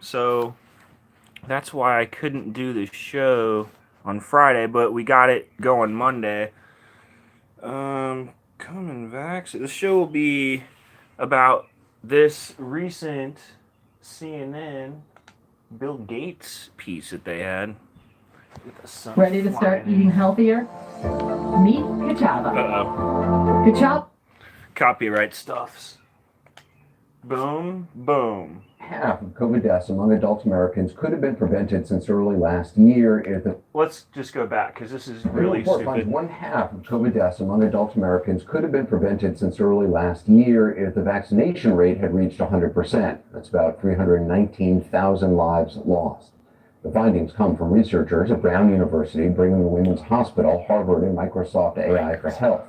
So that's why I couldn't do the show on Friday, but we got it going Monday. Coming back. So the show will be about this recent CNN Bill Gates piece that they had. Ready to start eating healthier? Meet Kachava. Uh-oh. Kachava. Copyright stuffs. Boom, boom. Half of COVID deaths among adult Americans could have been prevented since early last year if the... Let's just go back, because this is really stupid. One half of COVID deaths among adult Americans could have been prevented since early last year if the vaccination rate had reached 100%. That's about 319,000 lives lost. The findings come from researchers at Brown University, Brigham and Women's Hospital, Harvard, and Microsoft AI for Health.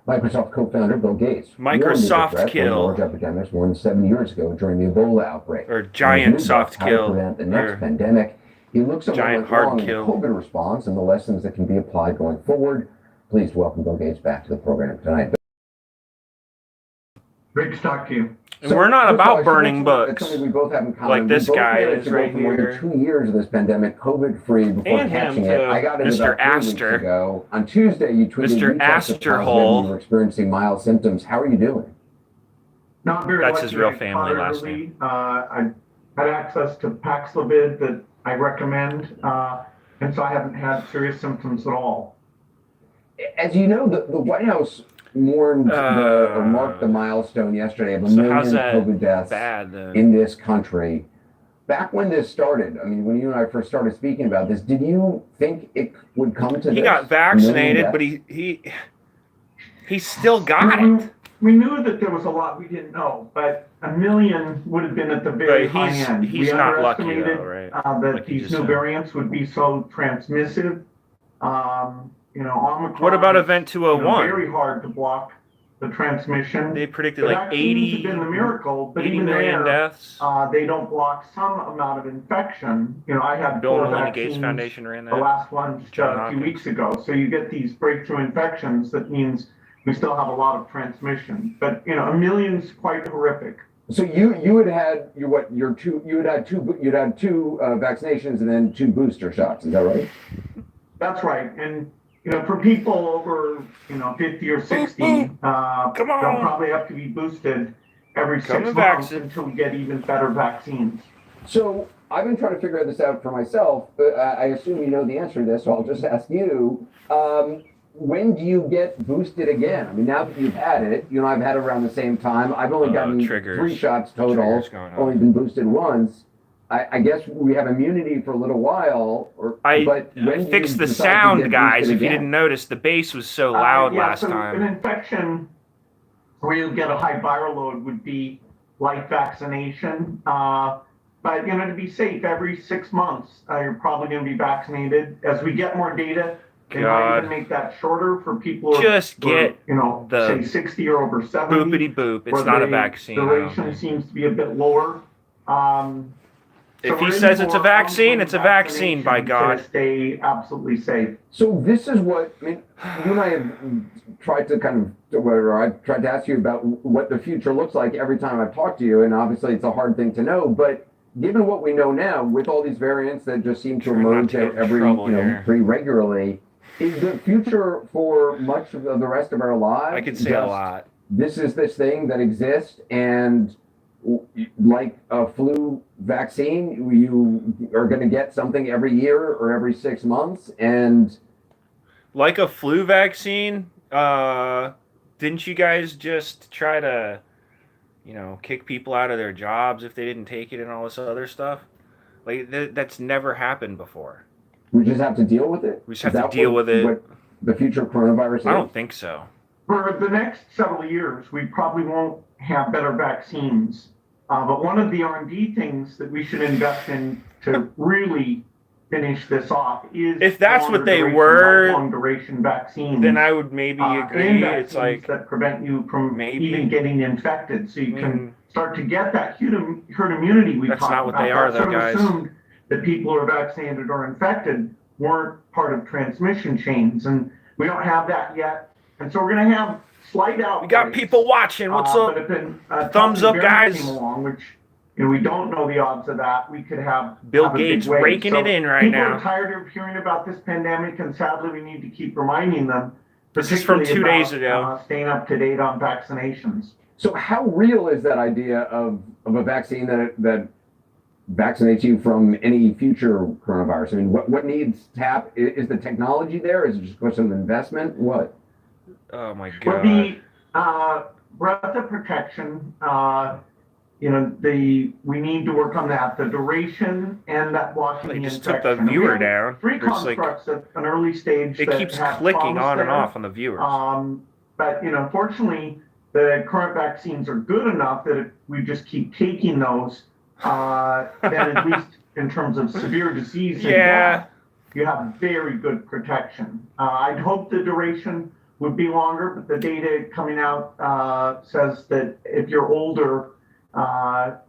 Microsoft co-founder Bill Gates Microsoft kill large epidemics more than 7 years ago during the Ebola outbreak. Or giant soft kill. To prevent the next pandemic. He looks at giant hard kill. The COVID response and the lessons that can be applied going forward. Please welcome Bill Gates back to the program tonight. Great to talk to you. And we're not about burning books. We both have in common. Like this guy is right more here. than 2 years of this pandemic, COVID-free, before And catching it. I got it Mr. about 3 weeks ago. On Tuesday, you tweeted Mr. Asterhole. You were experiencing mild symptoms. How are you doing? Not very That's lucky. his real family last name. I had access to Paxlovid that I recommend, and so I haven't had serious symptoms at all. As you know, the White House marked the milestone yesterday of a million COVID deaths in this country. Back when this started, I mean, when you and I first started speaking about this, did you think it would come to this? He got vaccinated, but he still got it. We knew that there was a lot we didn't know, but a million would have been at the very high end. He's not lucky, though, right? That like these new variants would be so transmissive. Omicron. What about Event 201? Very hard to block the transmission. They predicted like 80 been the miracle, but 80 even million deaths. They don't block some amount of infection. I had Bill and 4 Melinda vaccines. Gates Foundation ran that. The last one a few weeks ago. So you get these breakthrough infections. That means we still have a lot of transmission. But a million's quite horrific. So you had two vaccinations and then 2 booster shots. Is that right? That's right. And for people over 50 or 60, they'll probably have to be boosted every 6 months until we get even better vaccines. So I've been trying to figure this out for myself, but I assume you know the answer to this, so I'll just ask you. When do you get boosted again? I mean, now that you've had it, I've had it around the same time. I've only gotten 3 shots total, only been boosted once. I guess we have immunity for a little while. I fixed the sound, guys. If you didn't notice, the bass was so loud last time. An infection where you get a high viral load would be like vaccination. But to be safe, every 6 months, you're probably going to be vaccinated. As we get more data, they might even make that shorter for people who just get say 60 or over 70. Boopity boop. It's not a vaccine. Duration seems to be a bit lower. If he says it's a vaccine, it's a vaccine, by God. To stay absolutely safe. So this is what, you and I have tried to I've tried to ask you about what the future looks like every time I've talked to you, and obviously it's a hard thing to know, but given what we know now, with all these variants that just seem to emerge pretty regularly, is the future for much of the rest of our lives? I could say a lot. This is this thing that exists, and like a flu vaccine, you are going to get something every year or every 6 months, and like a flu vaccine, didn't you guys just try to kick people out of their jobs if they didn't take it and all this other stuff? Like that's never happened before. We just have to deal with it. We just have to deal with it. What the future of coronavirus is? I don't think so. For the next several years, we probably won't have better vaccines. But one of the R&D things that we should invest in to really finish this off is if that's what they were, long-duration vaccines. Then I would maybe agree. It's like that prevent you from even getting infected, so you can start to get that herd immunity we talked about. That's not what they are, though, guys. Assumed that people who are vaccinated or infected weren't part of transmission chains, and we don't have that yet. And so we're going to have slight outbreaks. We got people watching. What's up? But if thumbs up, guys. Came along, which we don't know the odds of that. We could have Bill have a big Gates wave. raking it in right people now. People are tired of hearing about this pandemic, and sadly, we need to keep reminding them. This is from 2 days ago. Staying up to date on vaccinations. So how real is that idea of a vaccine that vaccinates you from any future coronavirus? I mean, what needs to happen? Is the technology there? Is it just a question of investment? What? Oh my God. Well, the breadth of protection, we need to work on that. The duration and that blocking the They just infection. took the viewer down. Three It's like, constructs at an early stage. it keeps clicking on and off on the viewers. But fortunately, the current vaccines are good enough that if we just keep taking those, then at least in terms of severe disease and death, you have very good protection. I'd hope the duration would be longer, but the data coming out says that if you're older,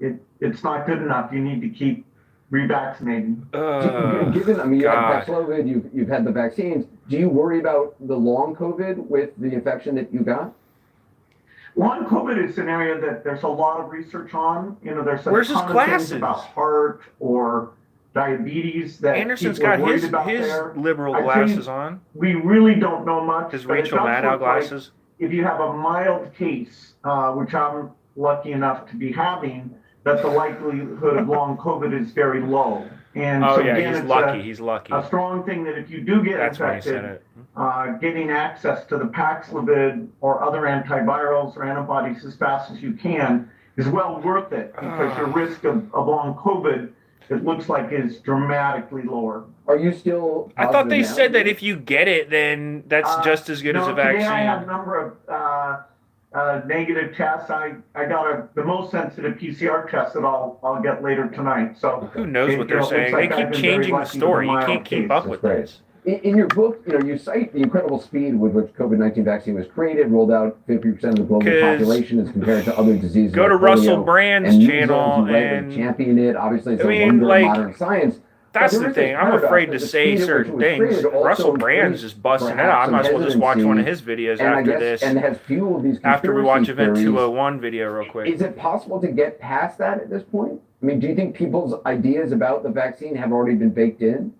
it's not good enough. You need to keep revaccinating. Given, I mean, you had Paxlovid, you've had the vaccines. Do you worry about the long COVID with the infection that you got? Long COVID is an area that there's a lot of research on. There's a Where's his ton of glasses? things about heart or diabetes that Anderson's people are got worried his about there. liberal I glasses think on. We really don't know much. His but it Rachel does Maddow look like glasses. if you have a mild case, which I'm lucky enough to be having, that the likelihood of long COVID is very low. And so again, he's it's lucky. He's lucky. a strong thing that if you do get That's why he said infected, it. getting access to the Paxlovid or other antivirals or antibodies as fast as you can is well worth it, because your risk of long COVID, it looks like, is dramatically lower. Are you still? I thought they said that if you get it, then that's just as good as a vaccine. Today I had a number of negative tests. I got the most sensitive PCR test that I'll get later tonight. So who knows what they're saying? They keep changing the story. You can't keep up with this. In your book, you cite the incredible speed with which COVID-19 vaccine was created, rolled out 50% of the global population as compared to other diseases. Go to like Russell polio Brand's channel and champion it. Obviously, it's a wonder of modern science. That's the thing. I'm afraid to say certain things. Russell Brand's just busting it out. I might as well just watch one of his videos after this. And has fueled these after we watch Event theories. 201 video real quick. Is it possible to get past that at this point? I mean, do you think people's ideas about the vaccine have already been baked in?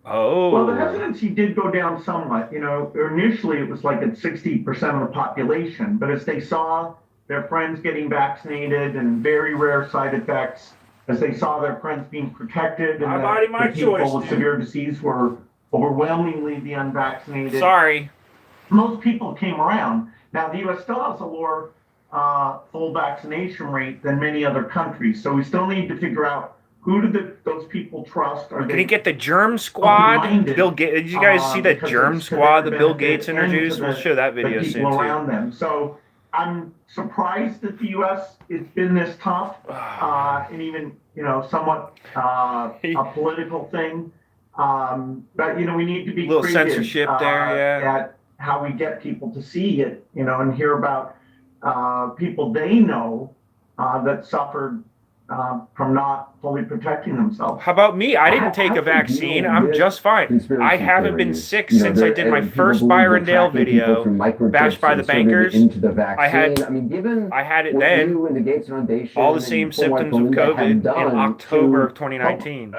Oh. Well, the hesitancy did go down somewhat. Initially it was like at 60% of the population, but as they saw their friends getting vaccinated and very rare side effects, as they saw their friends being protected, and the people with severe disease were overwhelmingly the unvaccinated. Sorry. Most people came around. Now, the U.S. still has a lower full vaccination rate than many other countries, so we still need to figure out who do those people trust. Can you get the Germ Squad? Bill Gates. Did you guys see that Germ Squad that Bill Gates introduced? We'll show that video soon too. Around them. So I'm surprised that the U.S. it's been this tough, and even somewhat a political thing. But we need to be little creative, censorship there, at how we get people to see it, and hear about people they know that suffered from not fully protecting themselves. How about me? I didn't take a vaccine. I'm just fine. I haven't been sick since I did my first Byron Dale video, bashed by the bankers. I had it then. All the same symptoms of COVID in October of 2019.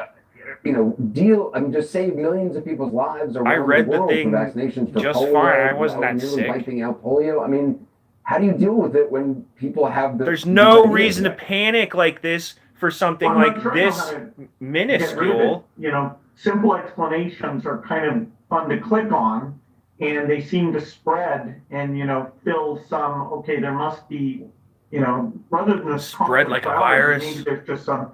Just save millions of people's lives around I read the world the thing for vaccinations for just polio, fine. I wasn't that sick. Wiping out polio. I mean, how do you deal with it when people have There's no reason to panic like this for something like this minuscule. Simple explanations are kind of fun to click on, and they seem to spread and fill some. Okay, there must be rather than spread like a virus. Maybe there's just some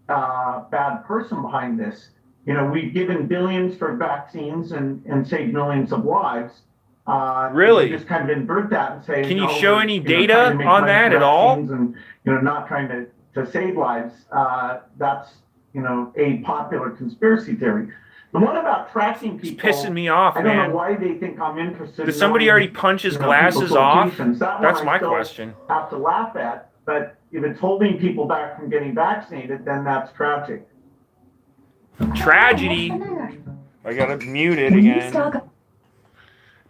bad person behind this. We've given billions for vaccines and saved millions of lives. Really? Just kind of invert that and say, can you show any data on that at all? And not trying to save lives. That's a popular conspiracy theory. The one about tracking people, it's pissing me off, man. I don't know why they think I'm interested. Did somebody already punch his glasses off? That's my question. Have to laugh at, but if it's holding people back from getting vaccinated, then that's tragic. Tragedy. I gotta mute it again.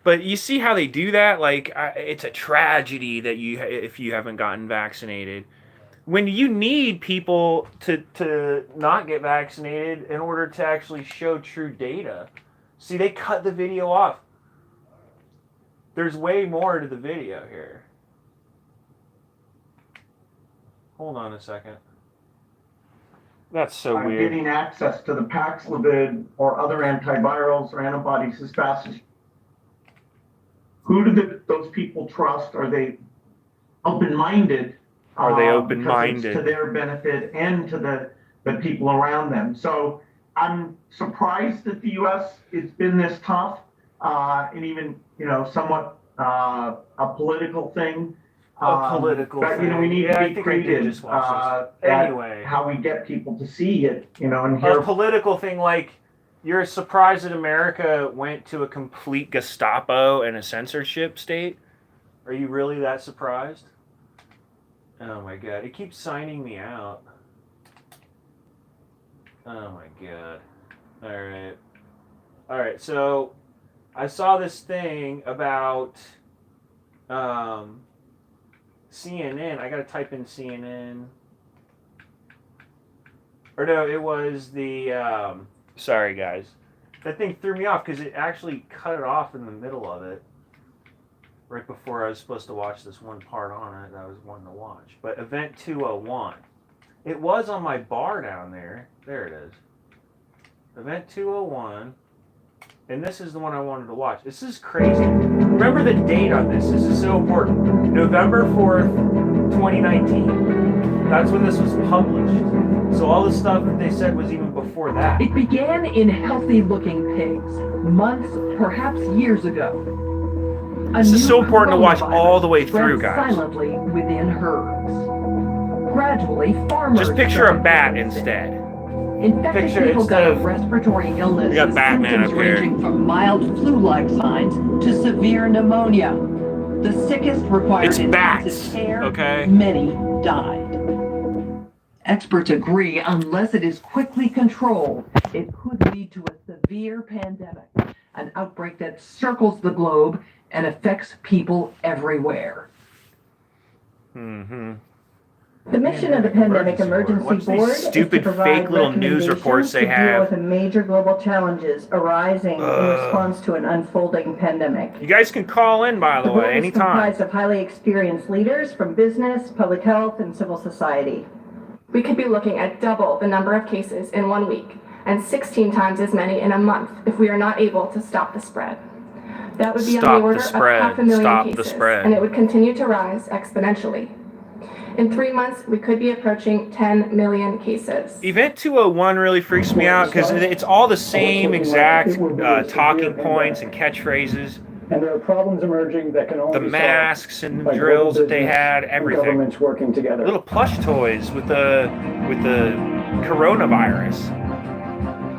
But you see how they do that? Like, it's a tragedy that if you haven't gotten vaccinated. when you need people to not get vaccinated in order to actually show true data. See, they cut the video off. There's way more to the video here. Hold on a second. That's so weird. Getting access to the Paxlovid or other antivirals or antibodies as fast as. Who do those people trust? Are they open-minded? Are they Because open-minded? it's to their benefit and to the people around them. So I'm surprised that the U.S. it's been this tough, and even somewhat a political thing. But we need to be creative anyway. how we get people to see it, and hear. A political thing, like you're surprised that America went to a complete Gestapo and a censorship state? Are you really that surprised? Oh my god, it keeps signing me out. Oh my god. Alright, so I saw this thing about CNN. I gotta type in CNN. Or no, it was the sorry guys. That thing threw me off because it actually cut it off in the middle of it. Right before I was supposed to watch this one part on it that I was wanting to watch. But Event 201. It was on my bar down there. There it is. Event 201. And this is the one I wanted to watch. This is crazy. Remember the date on this. This is so important. November 4th, 2019. That's when this was published. So all the stuff that they said was even before that. It began in healthy-looking pigs, months, perhaps years ago. This is so important to watch all the way through, guys. Silently within herds. Gradually, farmers. Just picture a bat instead. Infected people got respiratory illness. We got Batman up here. Ranging from mild flu-like signs to severe pneumonia. The sickest required intensive care. Okay. Many died. Experts agree, unless it is quickly controlled, it could lead to a severe pandemic, an outbreak that circles the globe and affects people everywhere. Mm-hmm. The mission of the Pandemic Emergency Board is to stupid provide fake little news reports they to deal have. with the major global challenges arising in response to an unfolding pandemic. You guys can call in, by the The board way, is anytime. comprised of highly experienced leaders from business, public health, and civil society. We could be looking at double the number of cases in 1 week and 16 times as many in a month if we are not able to stop the spread. That would be on the order of 500,000 cases, and it would continue to rise exponentially. In 3 months, we could be approaching 10 million cases. Event 201 really freaks me out because it's all the same exact talking points and catchphrases. And there are problems emerging that can only The masks and the drills that they had, everything. Governments working together. Little plush toys with the coronavirus.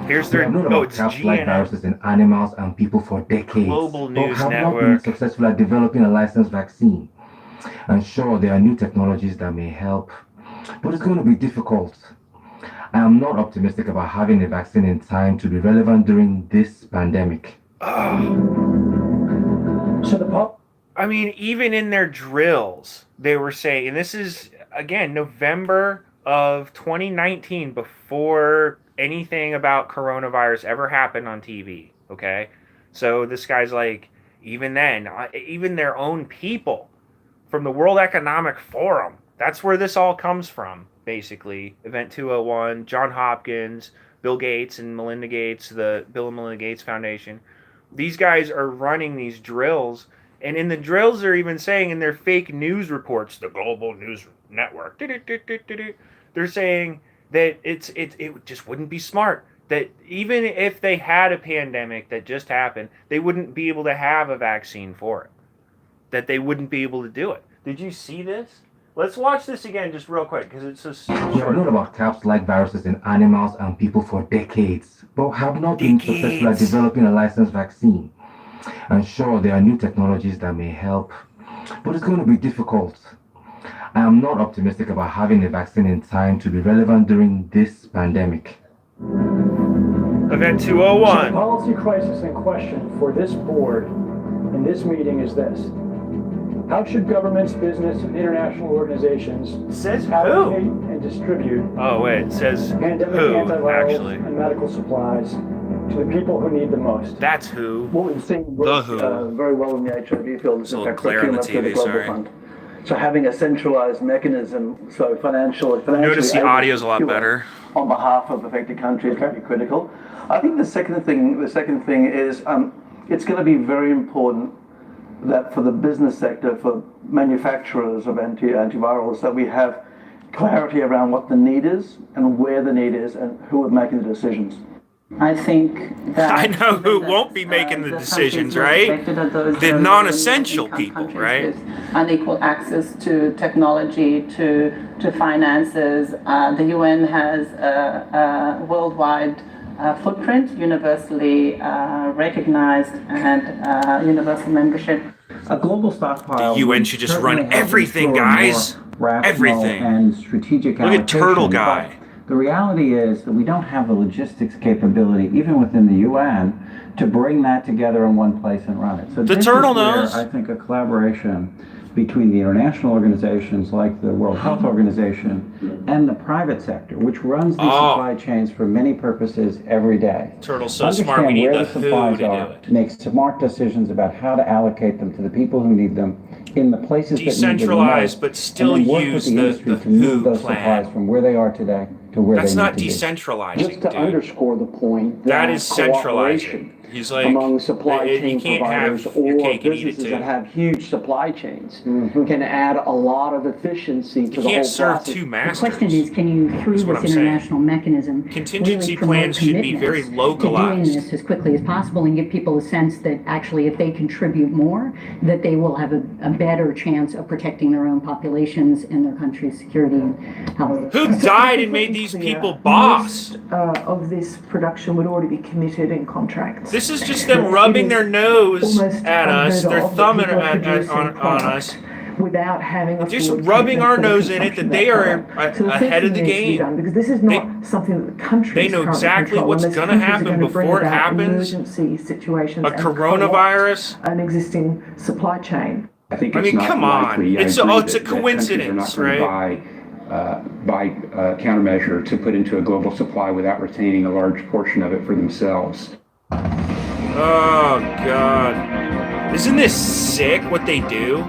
Here's their it's like viruses in animals and people for decades. Global News have Network. Not been successful at developing a licensed vaccine. And sure, there are new technologies that may help, but it's going to be difficult. I am not optimistic about having a vaccine in time to be relevant during this pandemic. So I mean, even in their drills, they were saying, and this is, again, November of 2019, before anything about coronavirus ever happened on TV, okay? So this guy's like, even then, even their own people from the World Economic Forum, that's where this all comes from, basically. Event 201, John Hopkins, Bill Gates and Melinda Gates, the Bill and Melinda Gates Foundation. These guys are running these drills, and in the drills they're even saying in their fake news reports, the Global News Network, they're saying that it just wouldn't be smart. That even if they had a pandemic that just happened, they wouldn't be able to have a vaccine for it. That they wouldn't be able to do it. Did you see this? Let's watch this again just real quick because it's so short. We have known about caps-like viruses in animals and people for decades, but have not been successful at developing a licensed vaccine. And sure, there are new technologies that may help, but it's going to be difficult. I am not optimistic about having a vaccine in time to be relevant during this pandemic. Event 201. So the policy crisis in question for this board in this meeting is this. How should governments, business, and international organizations Says allocate who? and distribute Oh wait, it says pandemic who antivirals actually. and medical supplies to the people who need the most? That's who. What we've seen The work, who. very well in the HIV field is It's a in little fact glare on the procurement through the TV, Global sorry. Fund. So having a centralized mechanism, so financially Notice the able audio's a to lot procure better. on behalf of affected countries can be critical. I think the second thing is it's going to be very important that for the business sector, for manufacturers of antivirals, that we have clarity around what the need is and where the need is and who are making the decisions. I think that I know who won't be making the decisions, right? The non-essential people, right? Unequal access to technology, to finances. The UN has a worldwide footprint, universally recognized, and universal membership. A global stockpile. The UN should just run certainly help everything, ensure guys. more rational Everything. and strategic Look at Turtle allocation, Guy. but the reality is that we don't have the logistics capability, even within the UN, to bring that together in one place and run it. So The this turtle is where knows. I think a collaboration between the international organizations like the World Health Organization and the private sector, which runs these supply chains for many purposes every day. Turtle's so smart, we need the who to do it. Make smart decisions about how to allocate them to the people who need them in the places that need them the Decentralized, most, but still and then work use with the the industry to move who those supplies plan. from where they are today to where That's they need not to be. decentralizing, Just to dude. underscore the point That is centralizing. cooperation He's like, among supply you chain can't providers have your or cake and eat it businesses too. that have huge supply chains can add a lot of efficiency to You the whole can't serve process. two The masters. question is, can you, through That's what this I'm saying. international mechanism, Contingency really promote plans should be very commitments to doing localized. this as quickly as possible and give people a sense that actually if they contribute more, that they will have a better chance of protecting their own populations and their country's security and health. Who died and made these people boss? Of this production would already be committed in contracts. This is just them rubbing their nose at us. They're thumbing on us. Without having a Just forward rubbing our commitment nose for in it that consumption they of are that product. So the ahead of first the thing needs to be game. done, because this is not something that the country They is know currently exactly controlling. what's Those gonna countries are happen gonna bring before it about happens. Emergency situations A and co-opt coronavirus. an existing supply chain. I think I it's mean, not come on. likely. I It's agree a that coincidence, countries are not going to buy countermeasure to put into a global supply without retaining a large portion of it for themselves. Oh, God. Isn't this sick what they do?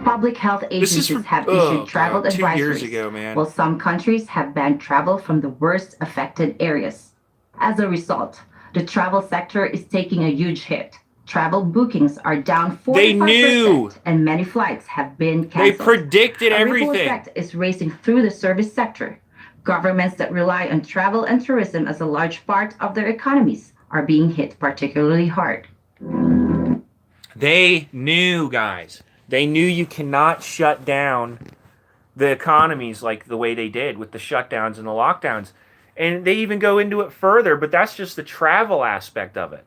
Public health agencies have issued travel 2 advisories, years ago, man. while some countries have banned travel from the worst affected areas. As a result, the travel sector is taking a huge hit. Travel bookings are down 45%, They knew. and many flights have been They canceled. predicted A ripple everything. effect is racing through the service sector. Governments that rely on travel and tourism as a large part of their economies are being hit particularly hard. They knew, guys. They knew you cannot shut down the economies like the way they did with the shutdowns and the lockdowns. And they even go into it further, but that's just the travel aspect of it.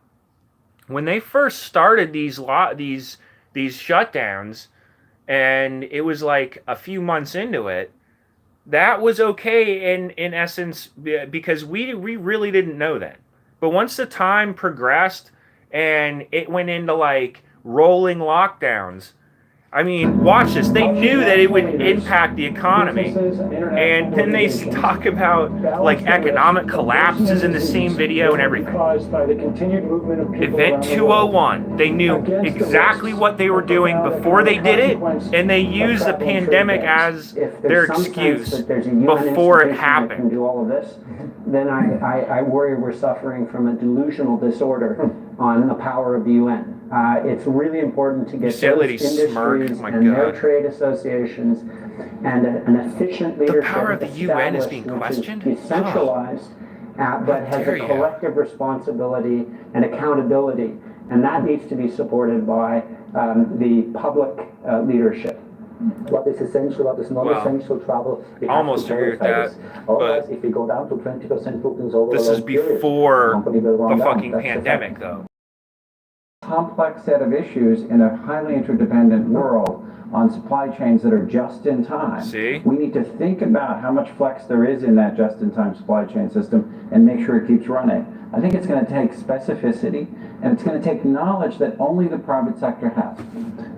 When they first started these shutdowns, and it was like a few months into it, that was okay in essence because we really didn't know then. But once the time progressed and it went into like rolling lockdowns, I mean, watch this. They knew that it would impact the economy. And then they talk about like economic collapses in the same video and everything. Event 201. They knew exactly what they were doing before they did it, and they used the pandemic as their excuse before it happened. Do all of this, then I worry we're suffering from a delusional disorder on the power of the UN. It's really important to get those industries and their trade associations and an efficient leadership. The power of the UN is being questioned? Decentralized, but has a collective responsibility and accountability. And that needs to be supported by the public leadership. What is essential, what is not essential travel. I almost agree with that. Otherwise, if we go down to 20% bookings over this is before the fucking pandemic, though. Complex set of issues in a highly interdependent world on supply chains that are just in time. See? We need to think about how much flex there is in that just-in-time supply chain system and make sure it keeps running. I think it's going to take specificity, and it's going to take knowledge that only the private sector has.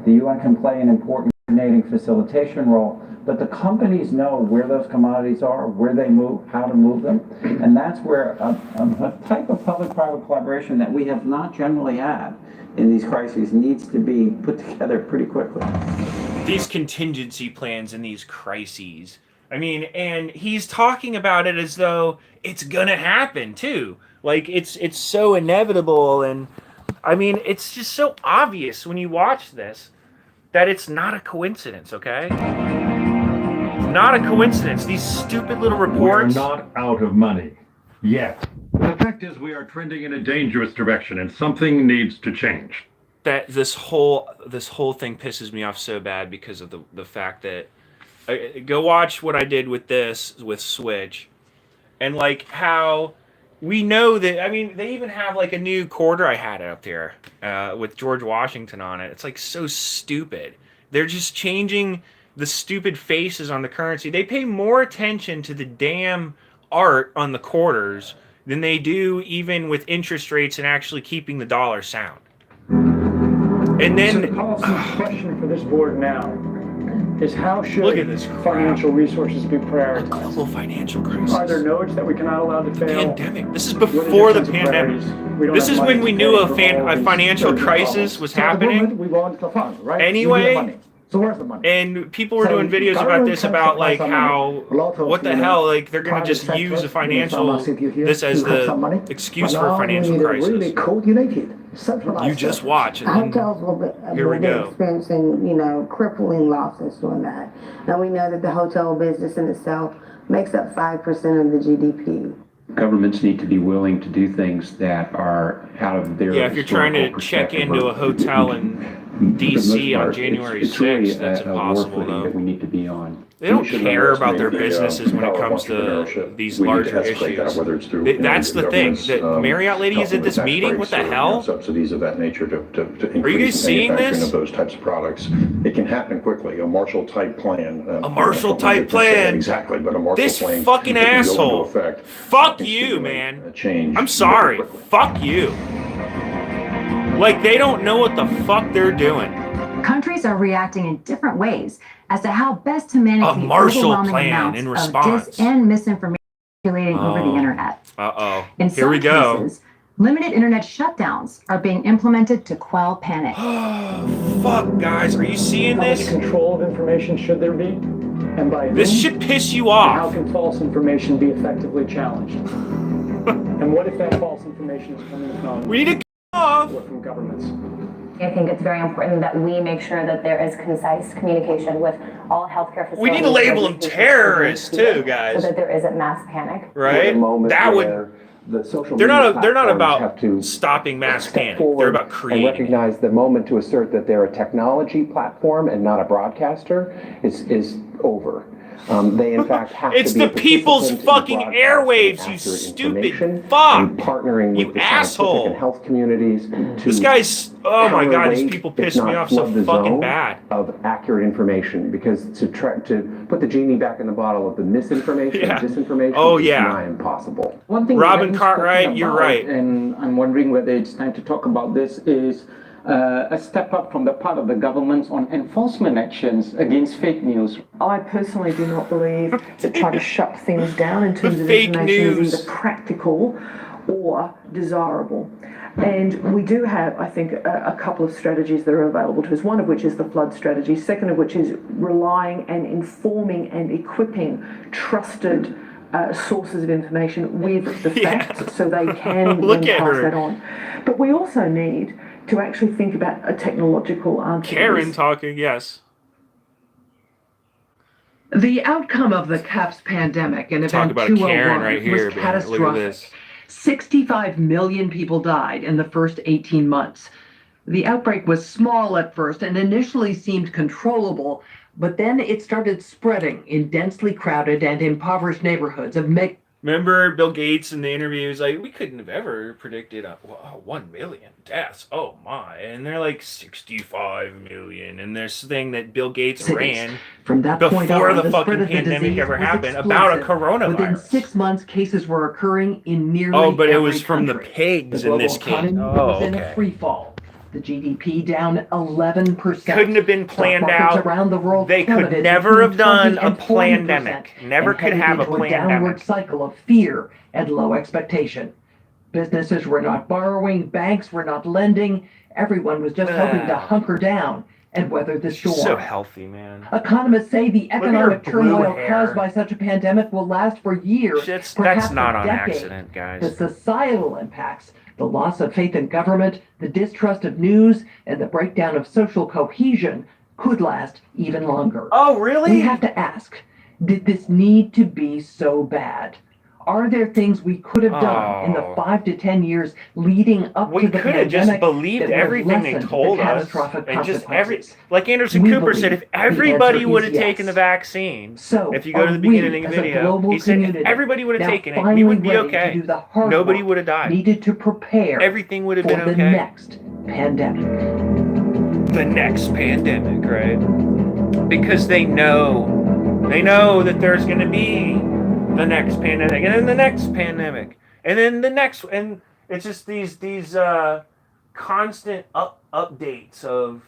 The UN can play an important coordinating facilitation role, but the companies know where those commodities are, where they move, how to move them, and that's where a type of public-private collaboration that we have not generally had in these crises needs to be put together pretty quickly. These contingency plans in these crises. I mean, and he's talking about it as though it's gonna happen too. Like it's so inevitable, and I mean, it's just so obvious when you watch this that it's not a coincidence, okay? Not a coincidence. These stupid little reports. We're not out of money yet. The fact is, we are trending in a dangerous direction, and something needs to change. That this whole thing pisses me off so bad because of the fact that go watch what I did with this with Switch, and like how we know that. I mean, they even have like a new quarter I had up there with George Washington on it. It's like so stupid. They're just changing the stupid faces on the currency. They pay more attention to the damn art on the quarters than they do even with interest rates and actually keeping the dollar sound. And then so the policy question for this board now is how should financial resources be prioritized? A global financial crisis. Are there nodes that we cannot allow to fail? Pandemic. This is before the pandemic. This is when we knew a financial crisis was happening. We want the fund, right? Anyway. So where's the money? And people were doing videos about this, about like how, what the hell, like they're gonna just use a financial, this as the excuse for a financial crisis. Really coordinated, you just watch, and then here we go. Experiencing, you know, crippling losses doing that. And we know that the hotel business in itself makes up 5% of the GDP. Governments need to be willing to do things that are out of their. Yeah, if you're trying to check into a hotel in DC on January 6th, that's impossible though. That we need to be on. They don't care about their businesses when it comes to these larger issues. That's the thing. The Marriott lady is at this meeting. What the hell? Subsidies of that nature to Are you guys seeing this? Of those types of products. It can happen quickly. A Marshall type plan. A Marshall type plan. Exactly, but a Marshall plan. This fucking asshole. Fuck you, man. I'm sorry. Fuck you. Like they don't know what the fuck they're doing. Countries are reacting in different ways as to how best to manage a the Marshall overwhelming plan amounts in of response. dis and misinformation circulating over the internet. In Here we go. Cases, limited internet shutdowns are being implemented to quell panic. Fuck, guys, are you seeing How this? much control of information should there be? And by This whom? should piss you off. How can false information be effectively challenged? And what if that false information is coming from? We need to off. Or from governments? I think it's very important that we make sure that there is concise communication with all healthcare facilities. We need to label them terrorists too, guys. So that there isn't mass panic. Right? That would. They're not about stopping mass panic. They're about creating. And recognize the moment to assert that they're a technology platform and not a broadcaster is over. They in fact have it's to be the people's fucking airwaves, you stupid fuck. And partnering you with the asshole. scientific and health communities to This guy's. Oh my god, these counterweight, people if piss not me off so flood the fucking zone bad. Of accurate information, because to try to put the genie back in the bottle of the misinformation and disinformation is nigh impossible. One thing Robin that Cartwright, you're right. And I'm wondering whether it's time to talk about this is a step up from the part of the government on enforcement actions against fake news. I personally do not believe that trying to shut things down in terms of Fake information news. is either practical or desirable. And we do have, I think, a couple of strategies that are available to us, one of which is the flood strategy, second of which is relying and informing and equipping trusted sources of information with the facts so they can then pass that on. But we also need to actually think about a technological answer. Karen talking, yes. The outcome of the CAPS pandemic and Talk Event about 201 Karen right here, was man. catastrophic. Look at this. 65 million people died in the first 18 months. The outbreak was small at first and initially seemed controllable, but then it started spreading in densely crowded and impoverished neighborhoods of Remember Bill Gates in the interview? He was like, we couldn't have ever predicted 1 million deaths. Oh my. And they're like 65 million. And there's this thing that Bill Gates ran From that point before on, the spread fucking of the pandemic disease ever was happened about a explosive. coronavirus. Within 6 months, cases were occurring in nearly Oh, but it every was from the country. pigs The in this global case. economy Oh, was in a okay. free fall. The GDP down 11%. Couldn't have been planned out. Around the world they could never have done a pandemic. Never could have a pandemic. Downward cycle of fear and low expectation. Businesses were not borrowing, banks were not lending. Everyone was just hoping to hunker down and weather the storm. So healthy, man. Economists say the economic turmoil caused by such a pandemic will last for years. That's not on accident, guys. The societal impacts, the loss of faith in government, the distrust of news, and the breakdown of social cohesion could last even longer. Oh, really? We have to ask, did this need to be so bad? Are there things we could have done in the 5 to 10 years leading up to the pandemic? We could have just believed everything they told us, and just like Anderson Cooper said, if everybody would have taken the vaccine, if you go to the beginning of the video, he said if everybody would have taken it, we would be okay. Nobody would have died. Needed to prepare. Everything would have been okay. The next pandemic. The next pandemic, right? Because they know that there's going to be the next pandemic, and then the next pandemic, and then the next, and it's just these constant updates of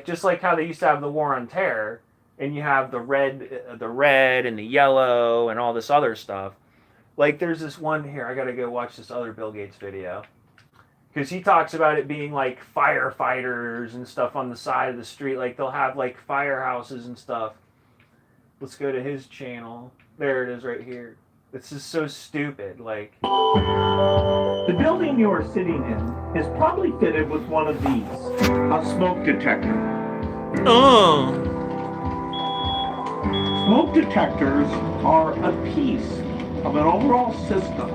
just like how they used to have the war on terror, and you have the red and the yellow and all this other stuff. Like there's this one here. I gotta go watch this other Bill Gates video because he talks about it being like firefighters and stuff on the side of the street. Like they'll have like firehouses and stuff. Let's go to his channel. There it is right here. This is so stupid. Like the building you are sitting in is probably fitted with one of these, a smoke detector. Oh. Smoke detectors are a piece of an overall system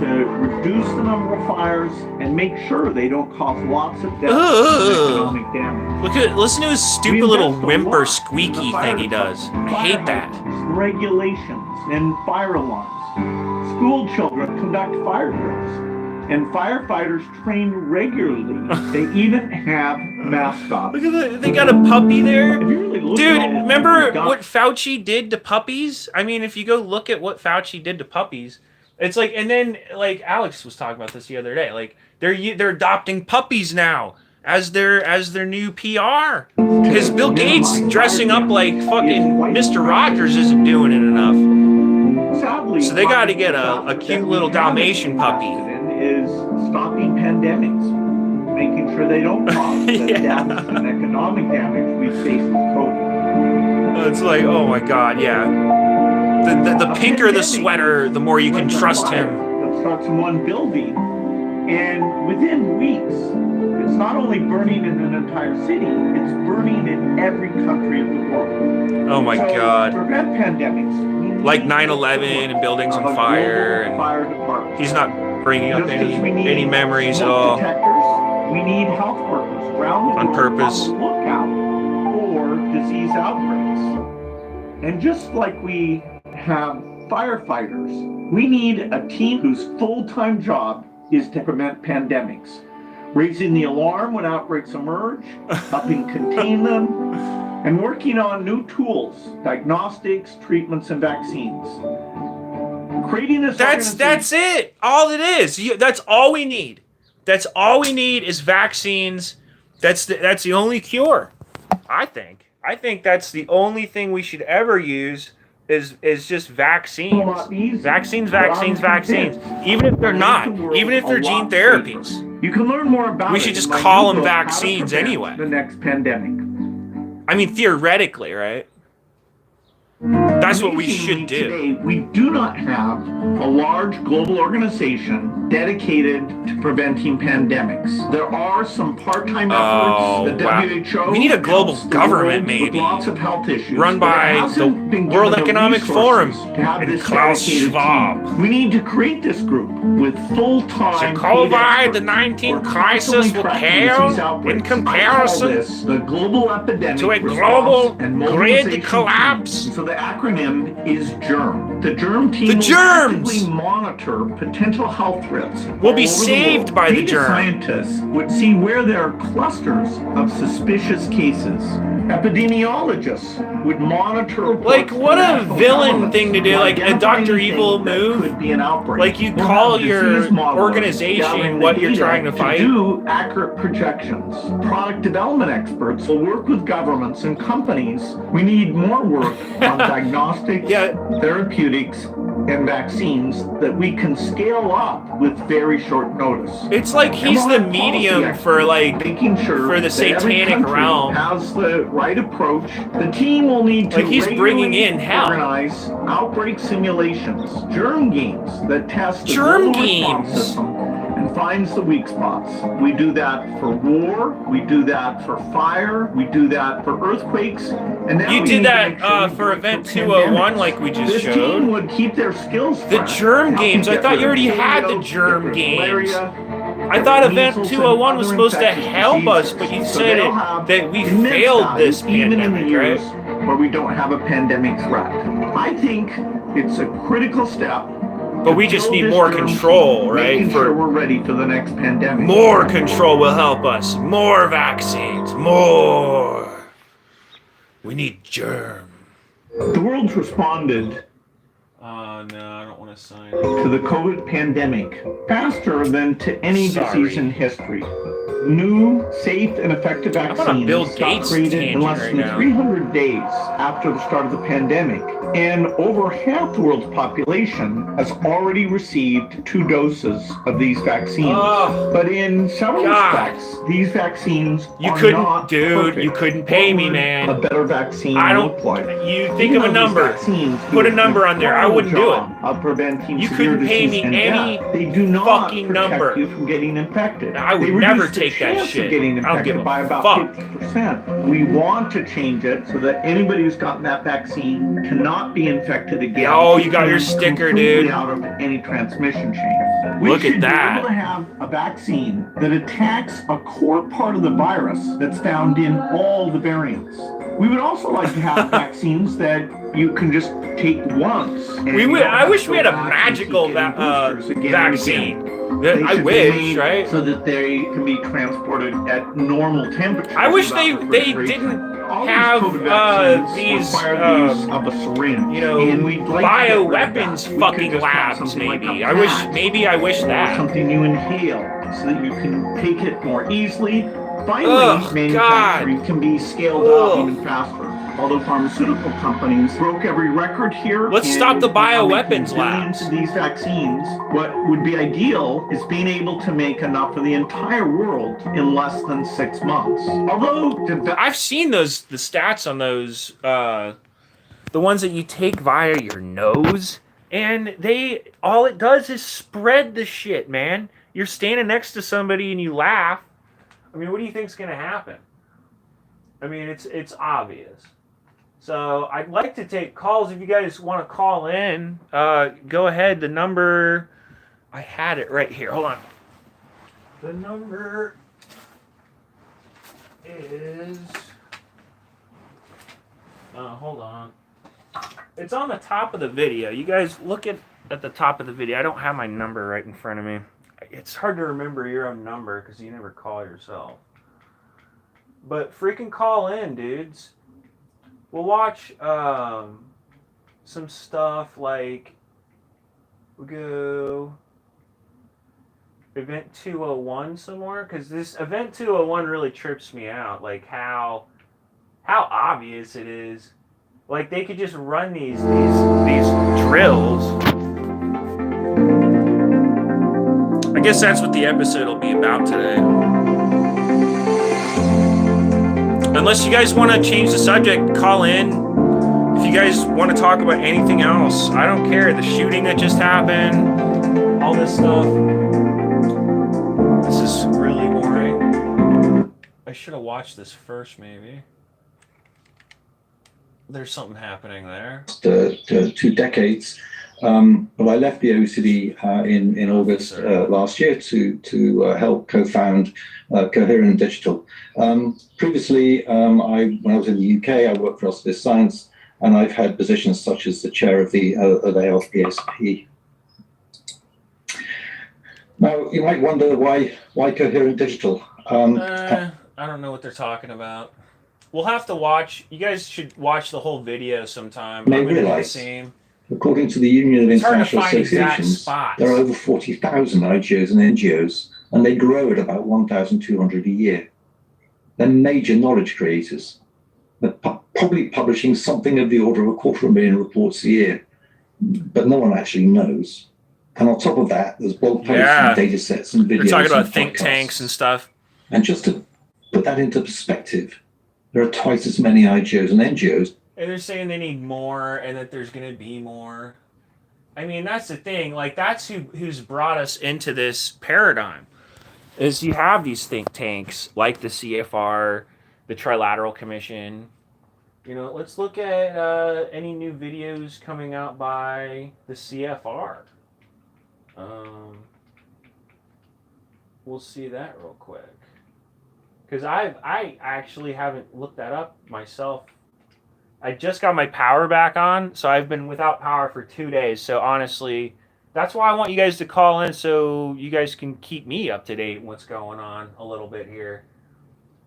to reduce the number of fires and make sure they don't cause lots of death and economic damage. Listen to his stupid little whimper squeaky thing he does. I hate that. Regulations and fire alarms. School children conduct fire drills, and firefighters train regularly. They even have mascots. Look at they got a puppy there. Dude, remember what Fauci did to puppies? I mean, if you go look at what Fauci did to puppies, it's like, and then like Alex was talking about this the other day. Like they're adopting puppies now as their new PR because Bill Gates dressing up like fucking Mr. Rogers isn't doing it enough. Sadly, so they got to get a cute little Dalmatian puppy. Is stopping pandemics, making sure they don't cause the deaths and economic damage we face with COVID. It's like, oh my God, yeah. The pinker the sweater, the more you can trust him. That starts in one building, and within weeks, it's not only burning in an entire city, it's burning in every country of the world. Oh my God. To prevent pandemics, like 9/11 and buildings on fire, and he's not bringing up any memories at all. We need health workers around the on purpose. On the lookout for disease outbreaks. And just like we have firefighters, we need a team whose full-time job is to prevent pandemics, raising the alarm when outbreaks emerge, helping contain them, and working on new tools, diagnostics, treatments, and vaccines. Creating this that's it. All it is. That's all we need. That's all we need is vaccines. That's the only cure. I think that's the only thing we should ever use is just vaccines. Vaccines. Even if they're not, even if they're gene therapies. You can learn more about we should just call them vaccines anyway. The next pandemic. I mean, theoretically, right? That's what we should do. Today, we do not have a large global organization dedicated to preventing pandemics. There are some part-time efforts. The WHO we need a global government, maybe. Lots of health issues. Run by the World Economic Forum and Klaus Schwab. We need to create this group with full-time the COVID-19 crisis will pale in comparison the global epidemic to a global grid collapse. So the acronym is GERM. The GERM team will actively monitor potential health threats. We'll be saved by the germ. Scientists would see where there are clusters of suspicious cases. Epidemiologists would monitor. Like, what a villain thing to do, like a Dr. Evil move. Could be an outbreak. Like, you call your organization what you're trying to fight. Do accurate projections. Product development experts will work with governments and companies. We need more work on diagnostics, therapeutics, and vaccines that we can scale up with very short notice. It's like he's the medium for like making sure for the satanic realm. Has the right approach. The team will need to like he's bringing in hell. Organize outbreak simulations, germ games that test the germ response games. System and finds the weak spots. We do that for war. We do that for fire. We do that for earthquakes. And now you did that for Event 201, like we just showed. This team would keep their skills. The germ games. I thought you already had the germ games. I thought Event 201 was supposed to help us, but you said that we failed this pandemic, right? Where we don't have a pandemic threat. I think it's a critical step. But we just need more control, right? Making sure we're ready for the next pandemic. More control will help us. More vaccines. More. We need germ. The world's responded. No, I don't want to sign to the COVID pandemic faster than to any disease in history. New, safe, and effective vaccines got created in less than 300 days after the start of the pandemic. And over half the world's population has already received 2 doses of these vaccines. But in some respects, these vaccines are not perfect. You couldn't pay me, man. A better vaccine look like. You think of a number. Put a number on there. I wouldn't do it. Of preventing you couldn't pay me any they do not fucking number. You from getting infected. I would never take that shit. Getting I don't give infected a by about fuck. 50%. We want to change it so that anybody who's gotten that vaccine cannot be infected again. Oh, you got your sticker, dude. Out of any transmission chain. Look at that. We should be able to have a vaccine that attacks a core part of the virus that's found in all the variants. We would also like to have vaccines that you can just take once. I wish we had a magical vaccine. I wish, right? So that they can be transported at normal temperature. I wish they didn't have these of a syringe. You know, bioweapons fucking labs. Maybe I wish that. Or something you inhale so that you can take it more easily. Finally, manufacturing can be scaled up even faster. Although pharmaceutical companies broke every record here. Let's stop the bioweapons labs. Of these vaccines, what would be ideal is being able to make enough for the entire world in less than 6 months. Although I've seen the stats on those, the ones that you take via your nose, and all it does is spread the shit, man. You're standing next to somebody and you laugh. I mean, what do you think's gonna happen? I mean, it's obvious. So I'd like to take calls if you guys want to call in. Go ahead. The number, I had it right here. Hold on. The number is. Hold on. It's on the top of the video. You guys look at the top of the video. I don't have my number right in front of me. It's hard to remember your own number because you never call yourself. But freaking call in, dudes. We'll watch some stuff like we'll go Event 201 somewhere, because this Event 201 really trips me out. Like how obvious it is. Like they could just run these drills. I guess that's what the episode will be about today. Unless you guys want to change the subject, call in. If you guys want to talk about anything else, I don't care. The shooting that just happened, all this stuff. This is really boring. I should have watched this first, maybe. There's something happening there. 2 decades. But I left the OECD in August last year to help co-found Coherent Digital. Previously, when I was in the UK, I worked for Elsevier Science, and I've had positions such as the chair of the ALPSP. Now, you might wonder why Coherent Digital. I don't know what they're talking about. We'll have to watch. You guys should watch the whole video sometime. May I'm gonna do the realise, same. according to the Union of It's hard to International find exact Associations, spots. there are over 40,000 IGOs and NGOs, and they grow at about 1,200 a year. They're major knowledge creators. They're probably publishing something of the order of 250,000 reports a year, but no one actually knows. And on top of that, there's blog posts and data sets and videos. We're talking about and think podcasts. tanks and stuff. And just to put that into perspective, there are twice as many IGOs and NGOs. And they're saying they need more and that there's going to be more. I mean, that's the thing. Like, that's who's brought us into this paradigm. Is you have these think tanks like the CFR, the Trilateral Commission. You know, let's look at any new videos coming out by the CFR. We'll see that real quick. Because I actually haven't looked that up myself. I just got my power back on, so I've been without power for 2 days. So honestly, that's why I want you guys to call in so you guys can keep me up to date what's going on a little bit here.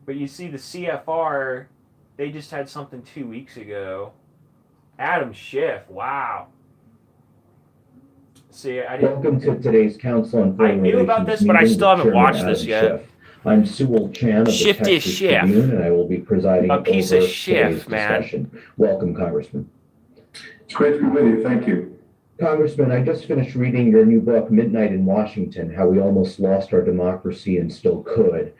But you see the CFR, they just had something 2 weeks ago. Adam Schiff, wow. See, I didn't. Welcome to today's Council on Foreign I knew about Relations this, but I meeting still with haven't Chairman watched this Adam yet. Schiff. I'm Sewell Chan of the Shifty Texas Schiff. Tribune, and I will be presiding A piece of over Schiff, today's man. discussion. Welcome, Congressman. It's great to be with you. Thank you. Congressman, I just finished reading your new book, Midnight in Washington, How We Almost Lost Our Democracy and Still Could.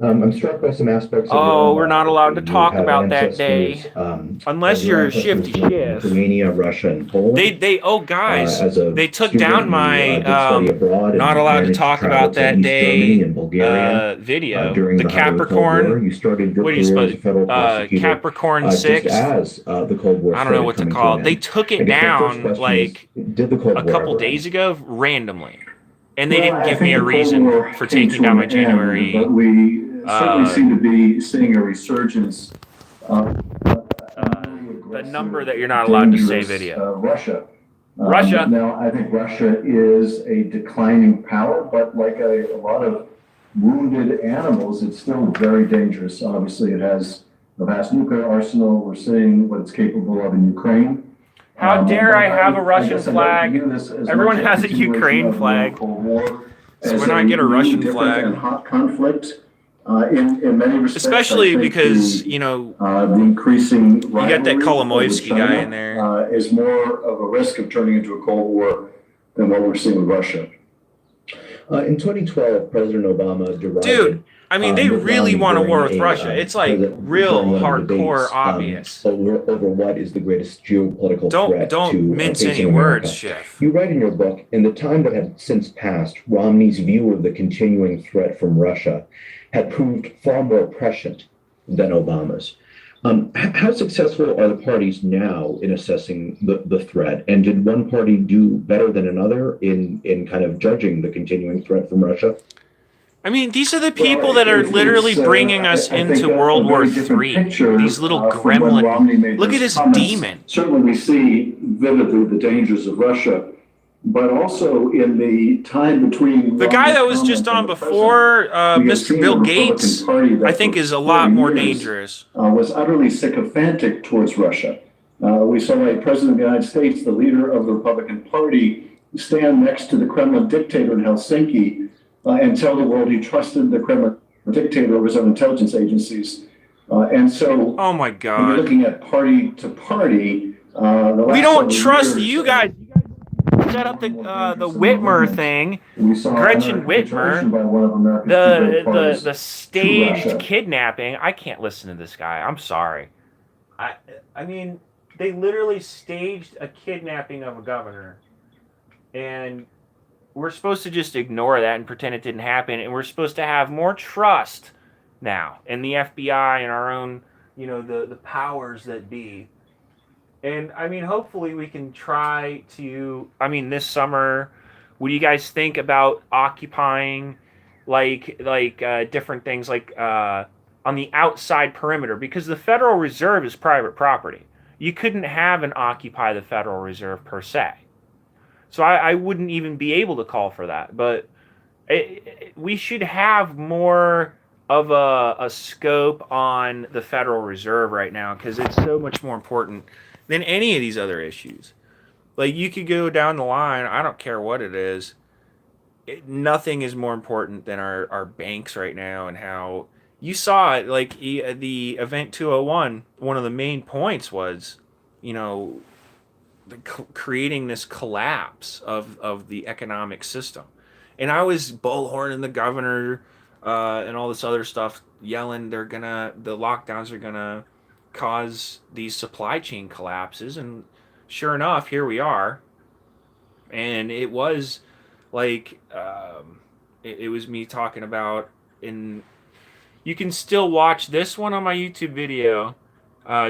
I'm struck by some aspects of your own we're not allowed to biography. talk You have about that day. ancestors, Unless your you're ancestors Shifty lived in Schiff. Lithuania, Russia, and Poland. Guys, As a they took student, down my you did study abroad and not allowed to managed talk travel about to that East day Germany and Bulgaria. video. During The the height of the Cold War, Capricorn. you started your What are you career as a supposed federal prosecutor, Capricorn just 6? as the Cold War I don't know started what to coming call an it. They end. took I it guess my first down question like is, did the Cold a War couple ever days end? ago randomly. And they Well, didn't I give me think a the Cold reason War for came taking to down my an end, January. but we certainly seem to be seeing a resurgence of the number that you're not allowed to say video. Russia. Russia. Now, I think Russia is a declining power, but like a lot of wounded animals, it's still very dangerous. Obviously, it has a vast nuclear arsenal. We're seeing what it's capable of in Ukraine. How dare I have a I Russian guess I don't flag? view this as Everyone much has a continuation Ukraine of the flag. Cold War So as why not get a new, Russian different, flag? and hot conflict. In many respects, Especially I think because, the, you know, the increasing you got that rivalry Kolomoisky with China, guy in there. is more of a risk of turning into a Cold War than what we're seeing with Russia. In 2012, President Obama derided. Dude, I mean, they Mitt really Romney want a war during with Russia. It's like during real one of the hardcore debates, obvious. over what is the greatest geopolitical threat Don't to mince any facing words, America. Chef. You write in your book, in the time that had since passed, Romney's view of the continuing threat from Russia had proved far more prescient than Obama's. How successful are the parties now in assessing the threat? And did one party do better than another in kind of judging the continuing threat from Russia? I mean, these are the people that are literally bringing us into World War III. These little gremlin. Look at this demon. Certainly we see vividly the dangers of Russia, but also in the time between The guy that was just on before, Mr. Bill Gates, I think is a lot more dangerous. Was utterly sycophantic towards Russia. We saw a president of the United States, the leader of the Republican Party, stand next to the Kremlin dictator in Helsinki and tell the world he trusted the Kremlin dictator over his own intelligence agencies. And so, oh my God, when you're looking at party to party, we don't trust you guys. Set up the Whitmer thing, Gretchen Whitmer, the staged kidnapping. I can't listen to this guy. I'm sorry. I mean, they literally staged a kidnapping of a governor, and we're supposed to just ignore that and pretend it didn't happen, and we're supposed to have more trust now in the FBI and our own, you know, the powers that be. And, I mean, hopefully we can try to, I mean, this summer, what do you guys think about occupying, like different things, like on the outside perimeter? Because the Federal Reserve is private property. You couldn't have an Occupy the Federal Reserve per se. So I wouldn't even be able to call for that. But we should have more of a scope on the Federal Reserve right now because it's so much more important than any of these other issues. Like, you could go down the line, I don't care what it is. Nothing is more important than our banks right now, and how you saw it, like the Event 201, one of the main points was, you know, creating this collapse of the economic system. And I was bullhorning the governor and all this other stuff, yelling the lockdowns are gonna cause these supply chain collapses, and sure enough, here we are. And it was like it was me talking about you can still watch this one on my YouTube video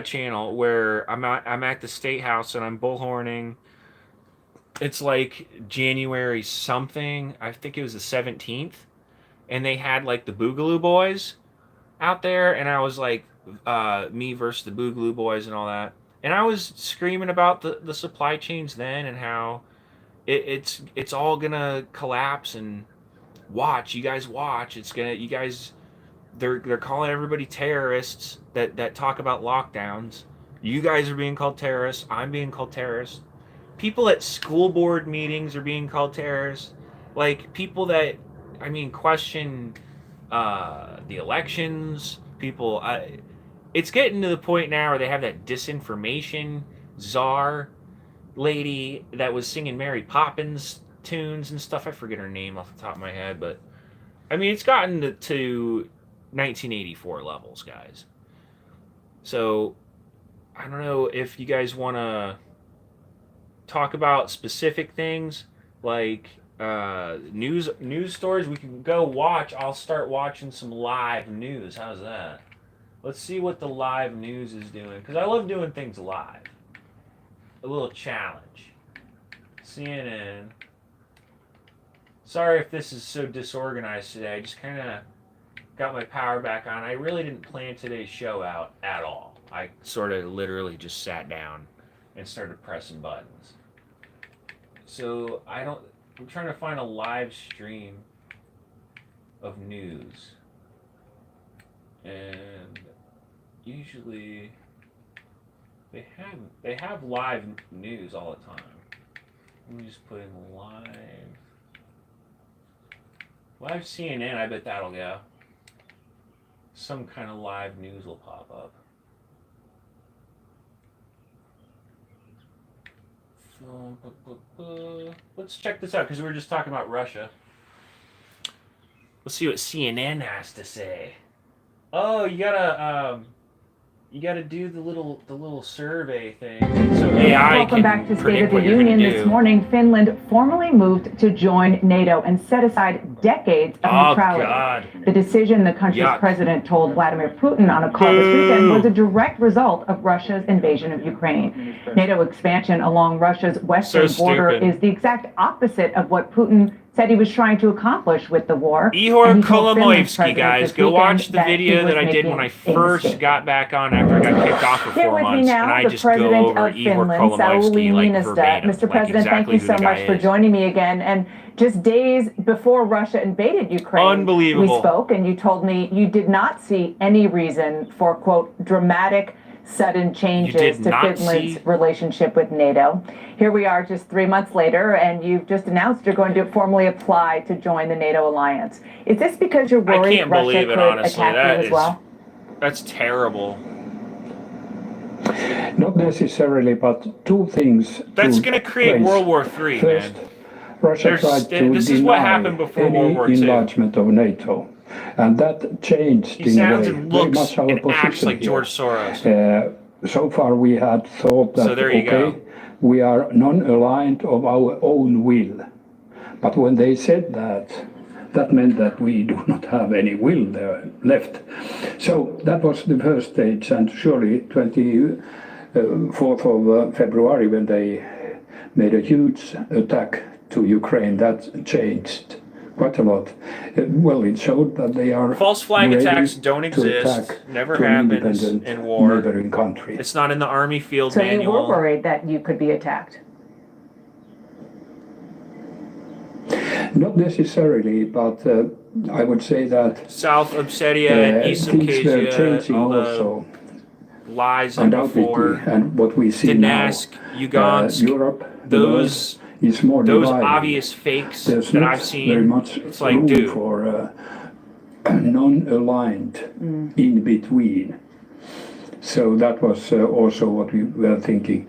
channel where I'm at the State House and I'm bullhorning. It's like January something, I think it was the 17th, and they had like the Boogaloo Boys out there, and I was like me versus the Boogaloo Boys and all that, and I was screaming about the supply chains then, and how it's all gonna collapse, and you guys watch, they're calling everybody terrorists that talk about lockdowns. You guys are being called terrorists, I'm being called terrorists. People at school board meetings are being called terrorists. Like, people that, I mean, question the elections. People, it's getting to the point now where they have that disinformation czar lady that was singing Mary Poppins tunes and stuff. I forget her name off the top of my head, but I mean, it's gotten to 1984 levels, guys. So I don't know if you guys want to talk about specific things like news stories. We can go watch. I'll start watching some live news. How's that? Let's see what the live news is doing, because I love doing things live. A little challenge. CNN. Sorry if this is so disorganized today. I just kind of got my power back on. I really didn't plan today's show out at all. I sort of literally just sat down and started pressing buttons. So I'm trying to find a live stream of news. And usually they have live news all the time. Let me just put in live CNN. I bet that'll go. Some kind of live news will pop up. So, let's check this out, because we were just talking about Russia. Let's see what CNN has to say. Oh, you gotta do the little survey thing. So AI Welcome back to State of the Union. This morning, Finland formally moved to join NATO and set aside decades of neutrality. God. The decision, the country's president told Vladimir Putin on a call this weekend, was a direct result of Russia's invasion of Ukraine. NATO expansion along Russia's western border is the exact opposite of what Putin said he was trying to accomplish with the war. Ihor Kolomoyevsky, guys, go watch the video that I did when I first got back on after I got kicked off for 4 months, and I just go over Ihor Kolomoyevsky like verbatim. Mr. President, thank you so much for joining me again. And just days before Russia invaded Ukraine, we spoke, and you told me you did not see any reason for, quote, dramatic sudden changes to Finland's relationship with NATO. Here we are just 3 months later, and you've just announced you're going to formally apply to join the NATO alliance. Is this because you're worried Russia could attack you as well? That's terrible. Not necessarily, but two things. That's going to create World War III, First, man. Russia tried to this is what happened before World War II. Enlargement of NATO. And that changed He in a sounds way and very looks much our and acts position like here. George Soros. So far we had thought that, So there you go. we are non-aligned of our own will. But when they said that, that meant that we do not have any will there left. So that was the first stage, and surely 24th of February, when they made a huge attack to Ukraine, that changed quite a lot. Well, it showed that they are false flag ready attacks don't to exist. attack Never to an happens independent in war. neighboring country. It's not in the Army field So manual. you were worried that you could be attacked? Not necessarily, but I would say that South Ossetia, East things were Abkhazia, changing all the also. lies there before. And what we see Donetsk, now, Lugansk, Europe, those is more those divided. obvious fakes There's that not I've seen. very much It's like, room dude, for non-aligned in between. So that was also what we were thinking.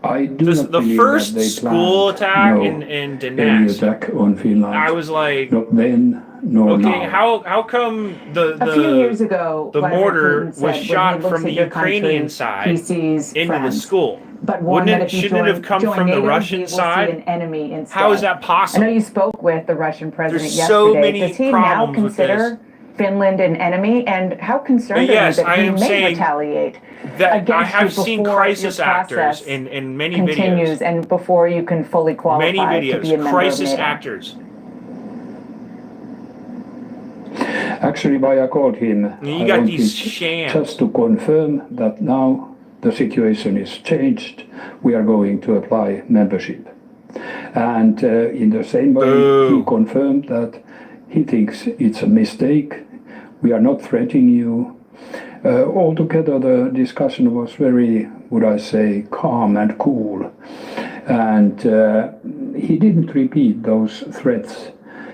I do not the believe first that they school planned attack no in any Donetsk, attack on Finland. I was like, not then nor okay, now. how come A few years ago, the Vladimir mortar Putin was said when he shot looks from at the your Ukrainian country, side he sees into the friends. school? But warned that if you Shouldn't it have come join from NATO, the Russian he will side? see an enemy instead. How is that possible? I know you spoke with the Russian president There's yesterday. so many Does he now problems with consider Finland an enemy? And how concerned are you that he may retaliate that against I have you seen before crisis your actors process in many continues videos. and before you can fully qualify Many to videos, be a member crisis of NATO? actors. Actually, why I called him, You I got wanted these shams. just to confirm that now the situation is changed. We are going to apply membership. And in the same way, he confirmed that he thinks it's a mistake. We are not threatening you. Altogether, the discussion was very, would I say, calm and cool. And he didn't repeat those threats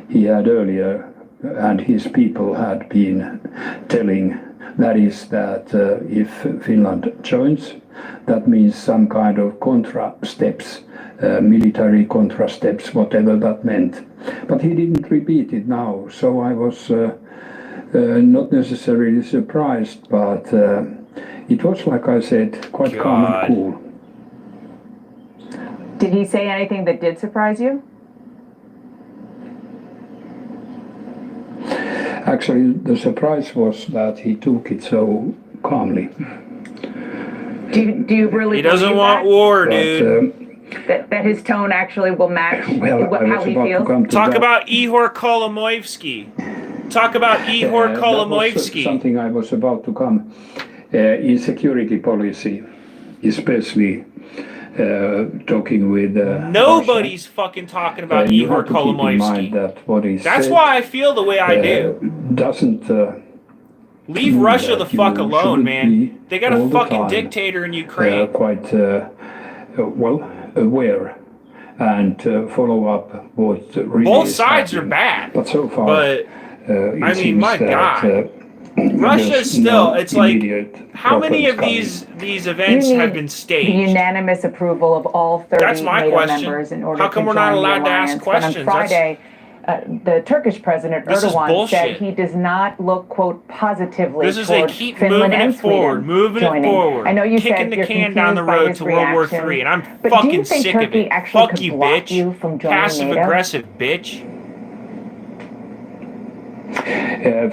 he had earlier and his people had been telling. That is that if Finland joins, that means some kind of contra steps, military contra steps, whatever that meant. But he didn't repeat it now, so I was not necessarily surprised, but it was, like I said, quite calm and cool. Did he say anything that did surprise you? Actually, the surprise was that he took it so calmly. Do you really? He doesn't want war, dude. That his tone actually will match how he feels. Talk about Ihor Kolomoisky. Talk about Ihor Kolomoisky. Something I was about to come. In security policy, especially talking with nobody's fucking talking about Ihor Kolomoisky. That's why I feel the way I do. Doesn't leave Russia the fuck alone, man. They got a fucking dictator in Ukraine. Quite well aware and follow up what really both sides are bad. But so far, I mean, my God. Russia still, it's like, how many of these events have been staged? The unanimous approval of all 30 That's my NATO question. members in order How come to we're join not the allowed to ask alliance. questions? But on Friday, the Turkish president This is Erdogan bullshit. said he does not look, quote, positively This is they towards keep Finland moving and it forward, Sweden moving joining. it forward, I know you kicking said the you're can down the confused by road his to World War reaction. III, and I'm But do you fucking think sick of Turkey it. actually Fuck could you, block bitch. you from joining Passive NATO? aggressive, bitch.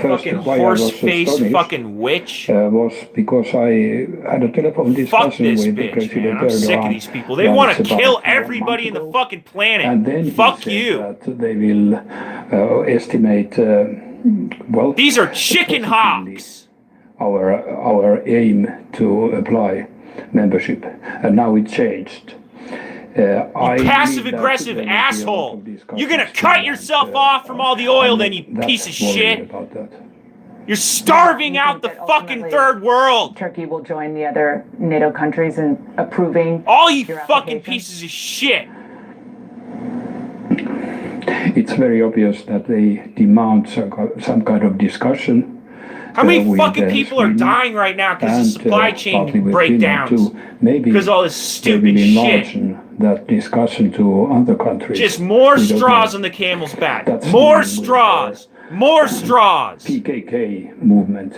Fucking horse-faced fucking witch. Was because I had a telephone discussion this with bitch, President man. I'm sick of these people. They want to kill everybody in the fucking planet. And then fuck he said you. That they will estimate. Well, these are chicken hawks. Our aim to apply membership, and now it changed. You passive-aggressive asshole! You're gonna cut yourself off from all the oil, then, you piece of shit! You're starving out the fucking third world! Turkey will join the other NATO countries in approving all you fucking pieces of shit! It's very obvious that they demand some kind of discussion. How many fucking people are dying right now because of supply chain breakdowns? Because all this stupid shit. That discussion to other countries. Just more straws on the camel's back. More straws. More straws. PKK movement.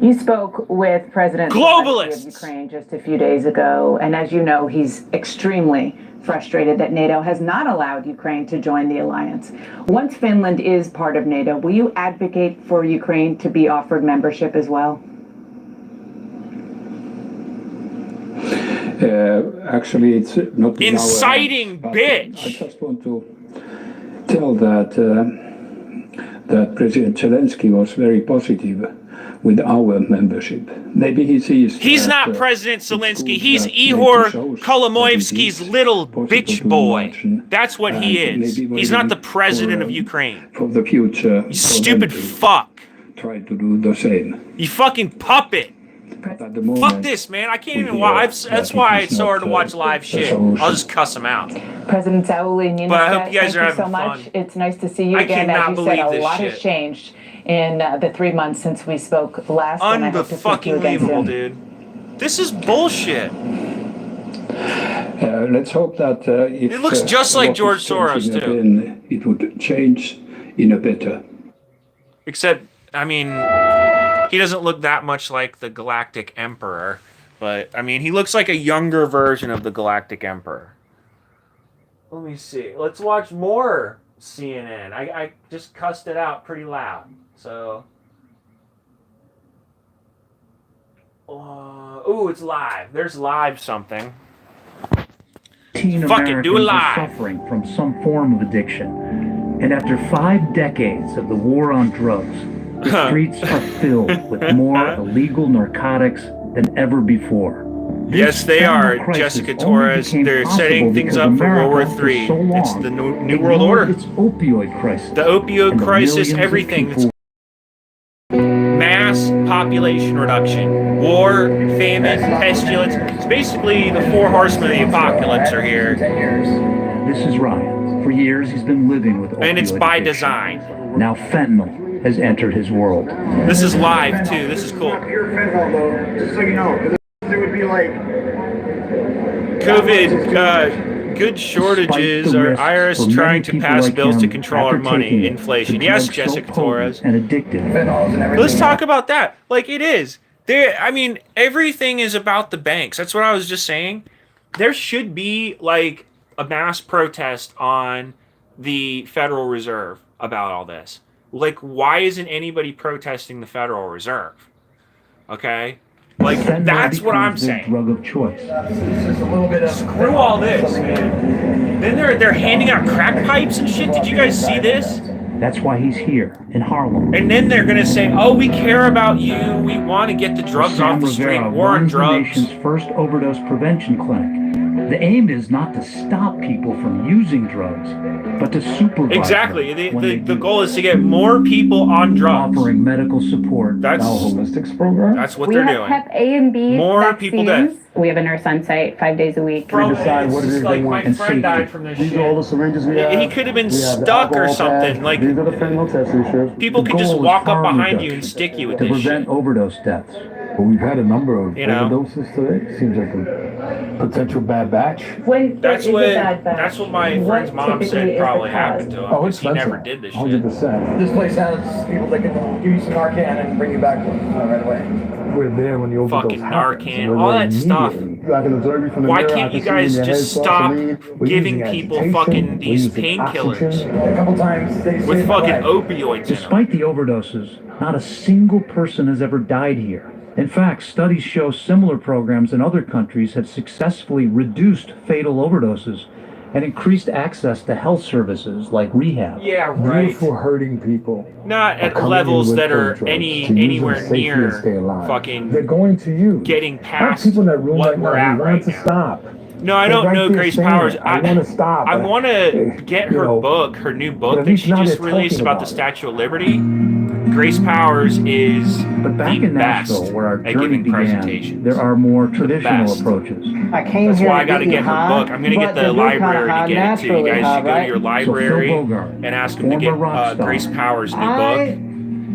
You spoke with President Globalists of Ukraine just a few days ago, and as you know, he's extremely frustrated that NATO has not allowed Ukraine to join the alliance. Once Finland is part of NATO, will you advocate for Ukraine to be offered membership as well? Actually, it's not inciting bitch. I just want to tell that that President Zelensky was very positive with our membership. Maybe he sees. He's not President Zelensky. He's Ihor Kolomoisky's little bitch boy. That's what he is. He's not the president of Ukraine. For the future, you stupid fuck. Try to do the same. You fucking puppet. Fuck this, man. I can't even watch. That's why it's so hard to watch live shit. I'll just cuss him out. President Saul Niinistö, But I hope you guys are thank you having so much. fun. It's nice to see you I again. As cannot you said, believe a this lot shit. has changed in the 3 months since we spoke last. And I hope to speak to you again Unbelievable, soon. dude. This is bullshit. Let's hope that It looks just like George Soros, too. Again, it would change in a better. Except, I mean, he doesn't look that much like the Galactic Emperor. But, I mean, he looks like a younger version of the Galactic Emperor. Let me see. Let's watch more CNN. I just cussed it out pretty loud. So. Ooh, it's live. There's live something. Fucking do it live. Suffering from some form of addiction. And after 5 decades of the war on drugs, the streets are filled with more illegal narcotics than ever before. Yes, they are, Jessica Torres. They're setting things up for World War III. It's the New World Order. It's opioid crisis. The opioid crisis, everything. It's mass population reduction, war, famine, pestilence. It's basically the 4 horsemen of the apocalypse are here. This is Ryan. For years, he's been living with opioid and it's by addiction. design. Now fentanyl has entered his world. This is live, too. This is cool. Pure fentanyl, though, just so you know. It would be like COVID, good shortages. Our IRS trying to pass bills to control our money, inflation. Yes, Jessica Torres. And addictive. Let's talk about that. Like it is. I mean, everything is about the banks. That's what I was just saying. There should be like a mass protest on the Federal Reserve about all this. Like, why isn't anybody protesting the Federal Reserve? Okay. Like, that's what I'm saying. Drug of choice. Screw all this, man. Then they're handing out crack pipes and shit. Did you guys see this? That's why he's here in Harlem. And then they're gonna say, "Oh, we care about you. We want to get the drugs off the street. War on drugs." The nation's first overdose prevention clinic. The aim is not to stop people from using drugs, but to supervise Exactly. them The goal is to get more people on drugs. offering medical support. That's holistics program. That's what We they're have doing. Hep A and B More vaccines. people dead. We have a nurse on site 5 days a week. Bro, it's just like my friend died from this shit. these are all the syringes we have. He could have been We have the stuck or alcohol something. pad. Like These are the fentanyl test strips. people could just walk up behind you and stick you with to this shit. prevent overdose deaths. But we've had a number of You know? overdoses today. Seems like a potential bad batch. When That's there what is a bad batch, that's what my what friend's mom typically said is the probably cause? happened to him. Oh, it's He never fentanyl. did this 100%. shit. This place has people that can give you some Narcan and bring you back right away. We're there when the overdose Fucking happens. Narcan, We're all there that stuff. immediately. I can observe you from the Why mirror. I can't can you see guys your just head stop cross the lead. We're giving using people agitation. fucking We're these using painkillers oxygen. A couple times they with saved my fucking life. opioids in them? Despite the overdoses, not a single person has ever died here. In fact, studies show similar programs in other countries have successfully reduced fatal overdoses and increased access to health services like rehab. Yeah, right. Beautiful hurting people. Not are at coming levels in with that are drugs to use anywhere them safely and stay near alive. fucking They're going to you. getting Our past people in that room what right we're now at who right want to now. stop. No, I They're don't right know there Grace saying Powers. it. I want to stop. I want to get you her know, book, her new but book at that least she now just they're released talking about the about it. Statue of Liberty. Grace Powers is But back the in best Nashville, where our at journey giving began, presentations. there are more traditional best. approaches. I came That's here why I to got to get get you her high, book. I'm going to get but the to do kinda library high to get it to you naturally guys. high, You go to right? your So Phil library Bogart, and ask them to former get rock star. Grace Powers' new I book.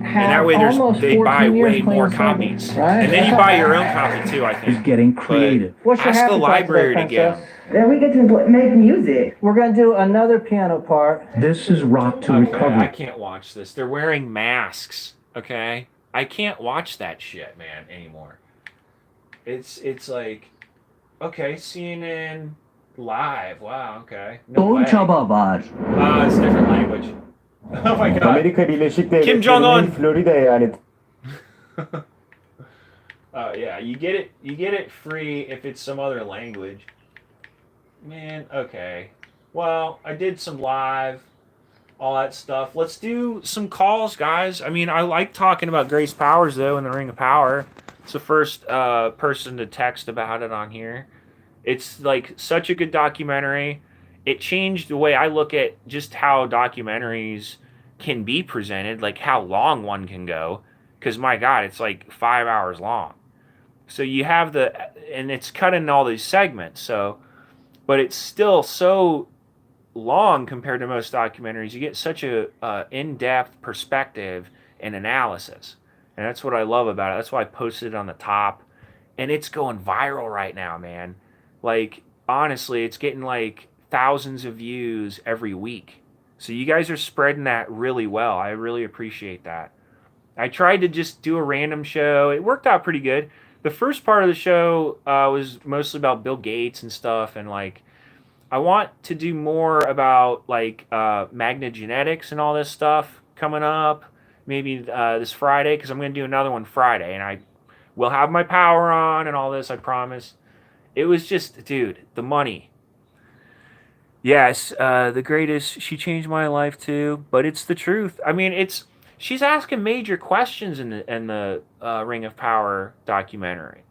And that way almost they buy 14 years way more clean copies. sober, right? And then you buy your own copy too, I Is think. getting But creative. What's your ask happy the place library today, to get princess? them. Then we get to make music. We're gonna do another piano part. This is Rock to Okay, I Recovery. can't watch this. They're wearing masks, okay? I can't watch that shit, man, anymore. It's like, okay, CNN live. Wow, okay. No way. It's a different language. Oh my god. Amerika Birleşik Kim Jong-un. Florida eyaleti. Yeah, you get it free if it's some other language. Man, okay. Well, I did some live. all that stuff. Let's do some calls, guys. I mean, I like talking about Grace Powers, though, in the Ring of Power. It's the first person to text about it on here. It's like such a good documentary. It changed the way I look at just how documentaries can be presented, like how long one can go. Because my God, it's like 5 hours long. So you have and it's cut in all these segments. So, but it's still so long compared to most documentaries. You get such a in-depth perspective and analysis, and that's what I love about it. That's why I posted it on the top, and it's going viral right now, man. Like, honestly, it's getting like thousands of views every week. So you guys are spreading that really well. I really appreciate that. I tried to just do a random show. It worked out pretty good. The first part of the show was mostly about Bill Gates and stuff, and like, I want to do more about like magnogenetics and all this stuff coming up. Maybe this Friday, because I'm going to do another one Friday, and I will have my power on and all this, I promise. It was just, dude, the money. Yes, the greatest. She changed my life too, but it's the truth. I mean, she's asking major questions in the Ring of Power documentary.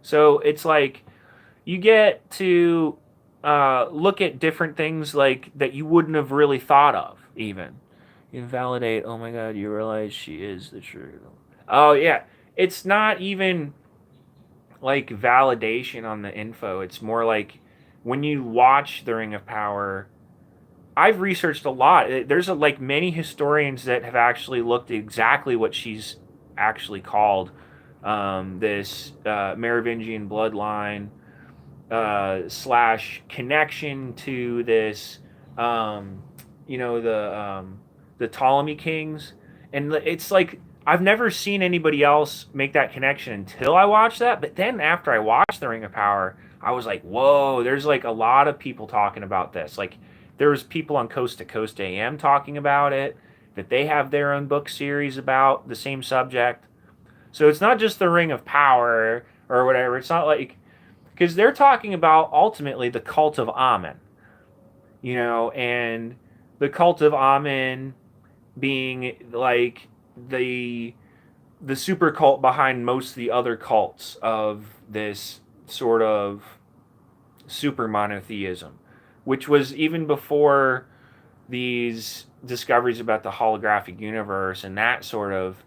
So it's like you get to look at different things like that you wouldn't have really thought of. Even you validate. Oh my God, you realize she is the truth. Oh yeah, it's not even like validation on the info. It's more like when you watch the Ring of Power. I've researched a lot. There's like many historians that have actually looked at exactly what she's actually called. This Merovingian bloodline / connection to this, the Ptolemy kings, and it's like I've never seen anybody else make that connection until I watched that. But then after I watched the Ring of Power, I was like, whoa, there's like a lot of people talking about this. Like there was people on Coast to Coast AM talking about it, that they have their own book series about the same subject. So it's not just the Ring of Power or whatever. It's not like, because they're talking about ultimately the cult of Amen, and the cult of Amen being like the super cult behind most of the other cults of this sort of super monotheism, which was even before these discoveries about the holographic universe and that sort of,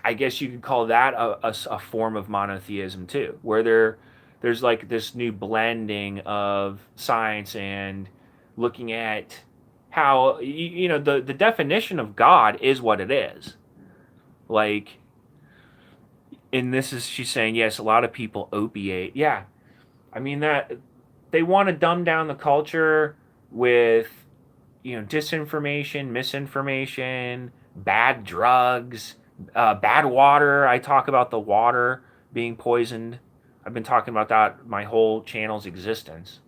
I guess you could call that a form of monotheism too, where there's like this new blending of science and looking at how, the definition of God is what it is. Like, and she's saying, yes, a lot of people opiate. Yeah. I mean, that they want to dumb down the culture with, disinformation, misinformation, bad drugs, bad water. I talk about the water being poisoned. I've been talking about that my whole channel's existence.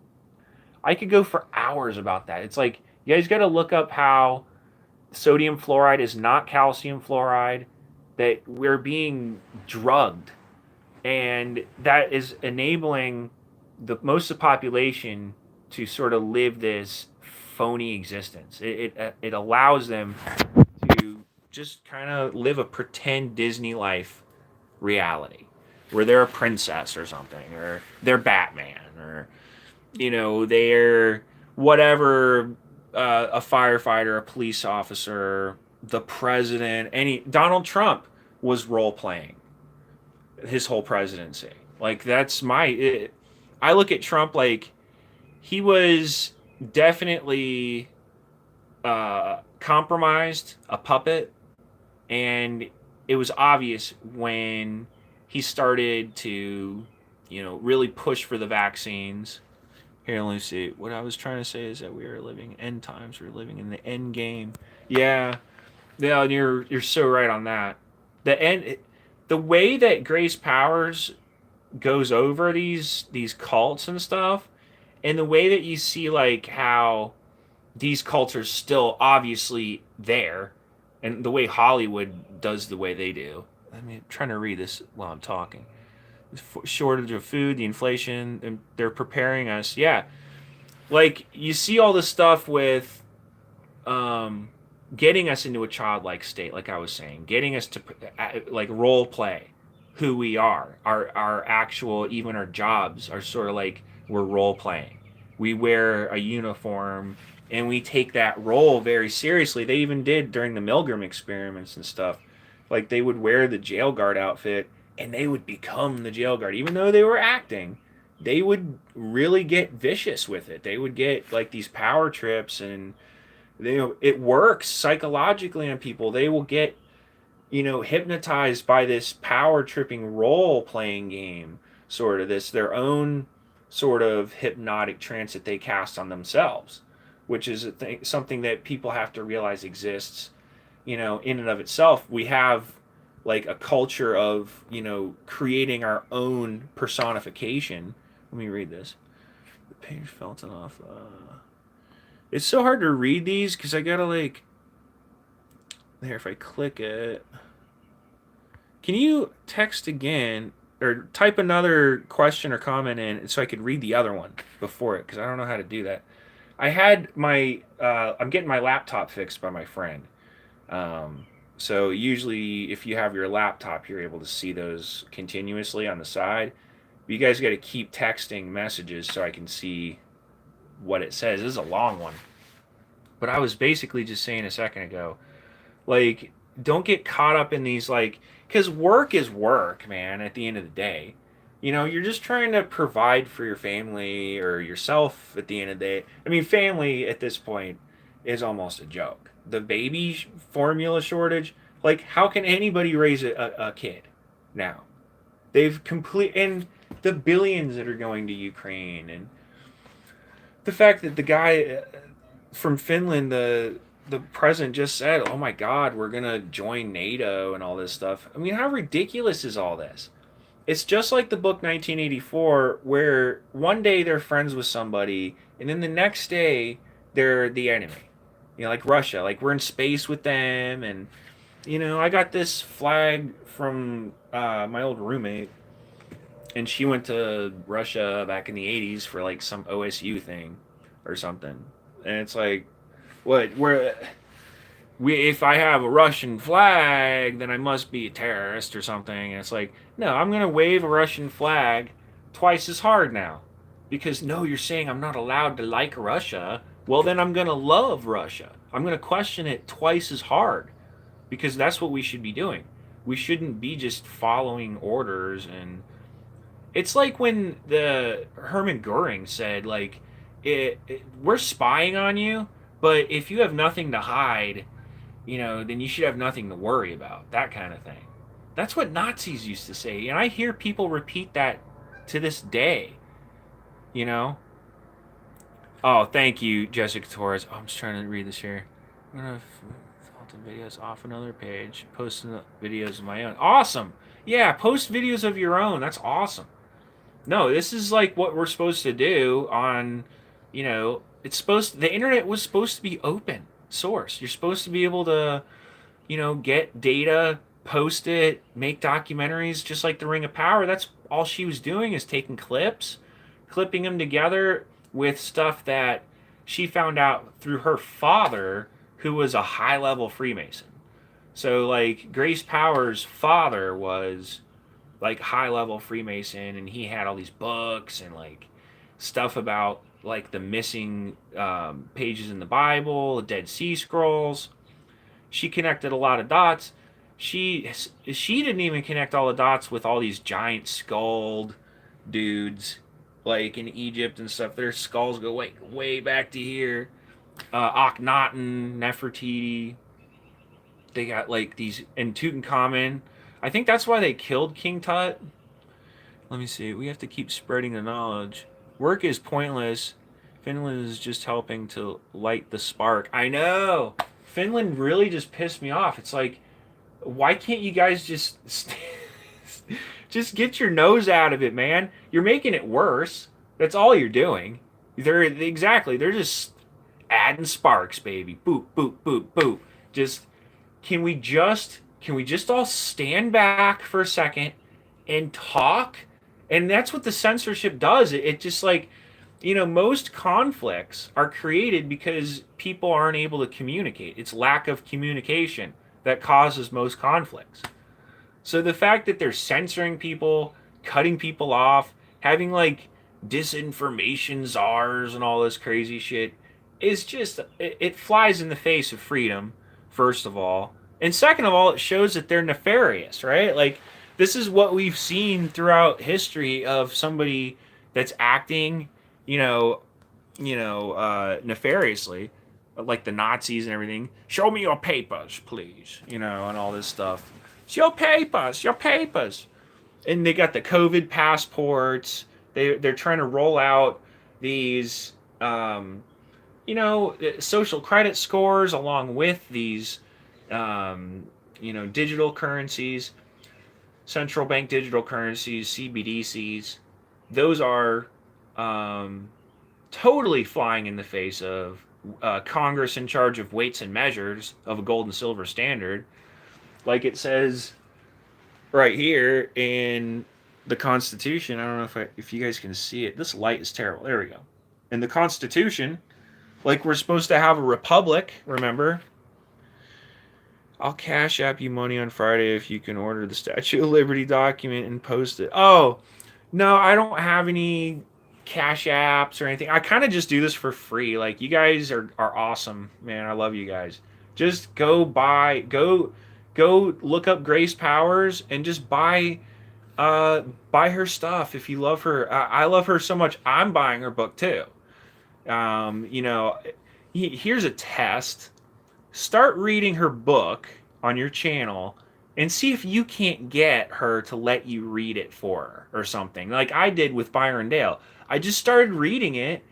I could go for hours about that. It's like, you guys got to look up how sodium fluoride is not calcium fluoride, that we're being drugged, and that is enabling most of the population to sort of live this phony existence. It allows them to just kind of live a pretend Disney life reality, where they're a princess or something, or they're Batman, or they're whatever, a firefighter, a police officer, the president. Donald Trump was role playing his whole presidency. Like, that's I look at Trump like he was definitely compromised, a puppet, and it was obvious when he started to, really push for the vaccines. Here, let me see. What I was trying to say is that we are living end times. We're living in the end game. Yeah, and you're so right on that. The way that Grace Powers goes over these cults and stuff, and the way that you see like how these cults are still obviously there, and the way Hollywood does the way they do. I mean, I'm trying to read this while I'm talking. Shortage of food, the inflation, and they're preparing us. Yeah, like you see all this stuff with getting us into a childlike state, like I was saying, getting us to like role play who we are. Our actual, even our jobs are sort of like we're role playing. We wear a uniform and we take that role very seriously. They even did during the Milgram experiments and stuff. Like they would wear the jail guard outfit and they would become the jail guard. Even though they were acting, they would really get vicious with it. They would get like these power trips, and it works psychologically on people. They will get, hypnotized by this power tripping role playing game, sort of their own sort of hypnotic trance that they cast on themselves, which is something that people have to realize exists, in and of itself. We have like a culture of, creating our own personification. Let me read this. The page fell off. It's so hard to read these because I gotta like, there, if I click it. Can you text again or type another question or comment in so I could read the other one before it? Because I don't know how to do that. I had my, I'm getting my laptop fixed by my friend. So usually if you have your laptop, you're able to see those continuously on the side. But you guys got to keep texting messages so I can see what it says. This is a long one. But I was basically just saying a second ago, like, don't get caught up in these, like, because work is work, man, at the end of the day. You're just trying to provide for your family or yourself at the end of the day. I mean, family at this point is almost a joke. The baby formula shortage, like, how can anybody raise a kid now? They've and the billions that are going to Ukraine, and the fact that the guy from Finland, the president just said, oh my God, we're going to join NATO and all this stuff. I mean, how ridiculous is all this? It's just like the book 1984, where one day they're friends with somebody, and then the next day they're the enemy. Like Russia, like we're in space with them. And, I got this flag from my old roommate, and she went to Russia back in the 80s for like some OSU thing or something. And it's like, if I have a Russian flag, then I must be a terrorist or something. And it's like, no, I'm going to wave a Russian flag twice as hard now. Because, no, you're saying I'm not allowed to like Russia. Well, then I'm going to love Russia. I'm going to question it twice as hard. Because that's what we should be doing. We shouldn't be just following orders. And it's like when the Hermann Goering said, like, we're spying on you, but if you have nothing to hide, then you should have nothing to worry about. That kind of thing. That's what Nazis used to say. And I hear people repeat that to this day. Oh, thank you, Jessica Torres. Oh, I'm just trying to read this here. I'm going to filter videos off another page. Posting videos of my own. Awesome. Yeah, post videos of your own. That's awesome. No, this is like what we're supposed to do on, the internet was supposed to be open source. You're supposed to be able to, get data, post it, make documentaries, just like the Ring of Power. That's all she was doing, is taking clips, clipping them together with stuff that she found out through her father, who was a high-level Freemason. So, like, Grace Power's father was like high-level Freemason, and he had all these books and like stuff about like the missing pages in the Bible, the Dead Sea Scrolls. She connected a lot of dots. She didn't even connect all the dots with all these giant skulled dudes like in Egypt and stuff. Their skulls go way back to here. Akhenaten, Nefertiti. They got like these, and Tutankhamun. I think that's why they killed King Tut. Let me see. We have to keep spreading the knowledge. Work is pointless. Finland is just helping to light the spark. I know. Finland really just pissed me off. It's like, why can't you guys just just get your nose out of it, man? You're making it worse. That's all you're doing. They're just adding sparks, baby. Boop, boop, boop, boop. Can we just all stand back for a second and talk? And that's what the censorship does. It just like, most conflicts are created because people aren't able to communicate. It's lack of communication that causes most conflicts. So the fact that they're censoring people, cutting people off, having like disinformation czars and all this crazy shit is just, it flies in the face of freedom, first of all. And second of all, it shows that they're nefarious, right? Like, this is what we've seen throughout history of somebody that's acting, nefariously, like the Nazis and everything. Show me your papers, please, and all this stuff. It's your papers. And they got the COVID passports. They're trying to roll out these, social credit scores along with these, digital currencies, central bank digital currencies, CBDCs. Those are totally flying in the face of Congress in charge of weights and measures of a gold and silver standard. Like it says right here in the Constitution. I don't know if you guys can see it. This light is terrible. There we go. In the Constitution, like we're supposed to have a republic, remember? I'll Cash App you money on Friday if you can order the Statue of Liberty document and post it. Oh, no, I don't have any Cash Apps or anything. I kind of just do this for free. Like, you guys are awesome, man. I love you guys. Just go look up Grace Powers and just buy her stuff if you love her. I love her so much. I'm buying her book too. Here's a test. Start reading her book on your channel and see if you can't get her to let you read it for her or something. Like I did with Byron Dale. I just started reading it.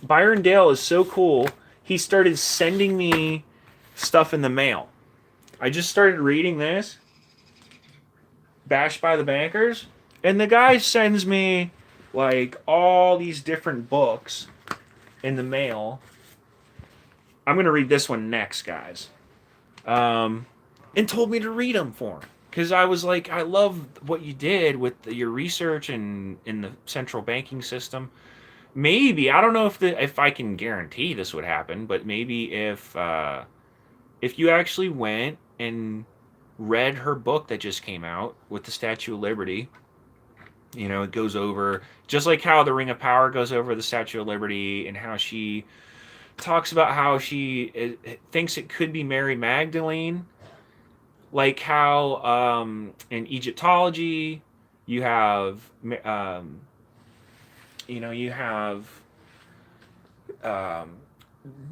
Byron Dale is so cool. He started sending me stuff in the mail. I just started reading this, Bashed by the Bankers, and the guy sends me like all these different books in the mail. I'm going to read this one next, guys. And told me to read them for him. Because I was like, I love what you did with your research and in the central banking system. Maybe, I don't know if I can guarantee this would happen, but maybe if you actually went and read her book that just came out with the Statue of Liberty, it goes over, just like how the Ring of Power goes over the Statue of Liberty and how she talks about how she thinks it could be Mary Magdalene, like how in Egyptology you have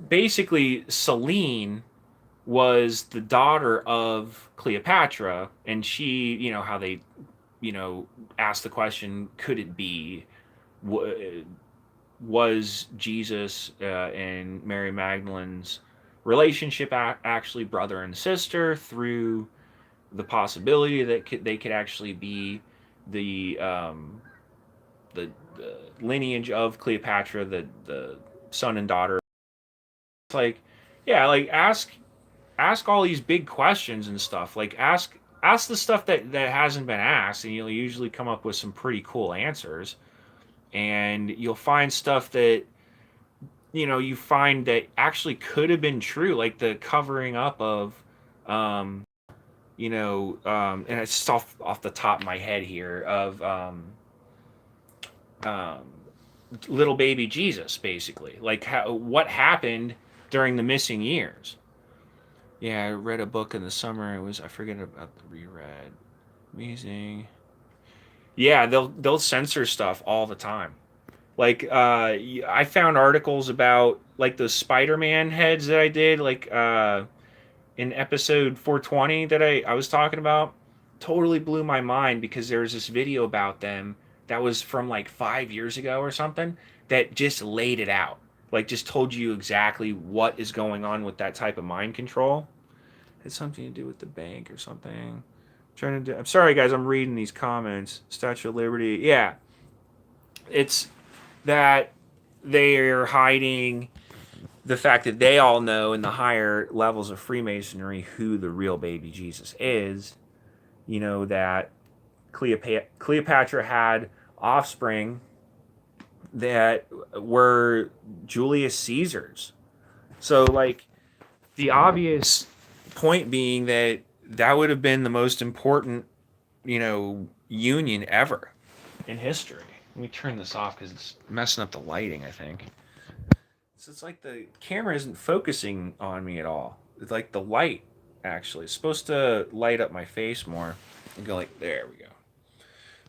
basically Selene was the daughter of Cleopatra, and she, how they asked the question, could it be, was Jesus and Mary Magdalene's relationship actually brother and sister, through the possibility that they could actually be the lineage of Cleopatra, the son and daughter. It's like, yeah, like ask all these big questions and stuff. Like ask the stuff that hasn't been asked, and you'll usually come up with some pretty cool answers. And you'll find stuff that you find that actually could have been true, like the covering up of and it's just off the top of my head here, of little baby Jesus, basically, like what happened during the missing years. Yeah, I read a book in the summer. I forget about the reread. Amazing. Yeah, they'll censor stuff all the time. Like I found articles about like those Spider-Man heads that I did, like in episode 420 that I was talking about. Totally blew my mind, because there was this video about them that was from like 5 years ago or something that just laid it out. Like just told you exactly what is going on with that type of mind control. It's something to do with the bank or something. I'm sorry, guys. I'm reading these comments. Statue of Liberty. Yeah. It's that they're hiding the fact that they all know in the higher levels of Freemasonry who the real baby Jesus is. That Cleopatra had offspring that were Julius Caesar's. So, like, the obvious point being that that would have been the most important, union ever in history. Let me turn this off because it's messing up the lighting, I think. So it's like the camera isn't focusing on me at all. It's like the light, actually. It's supposed to light up my face more and go like, there we go.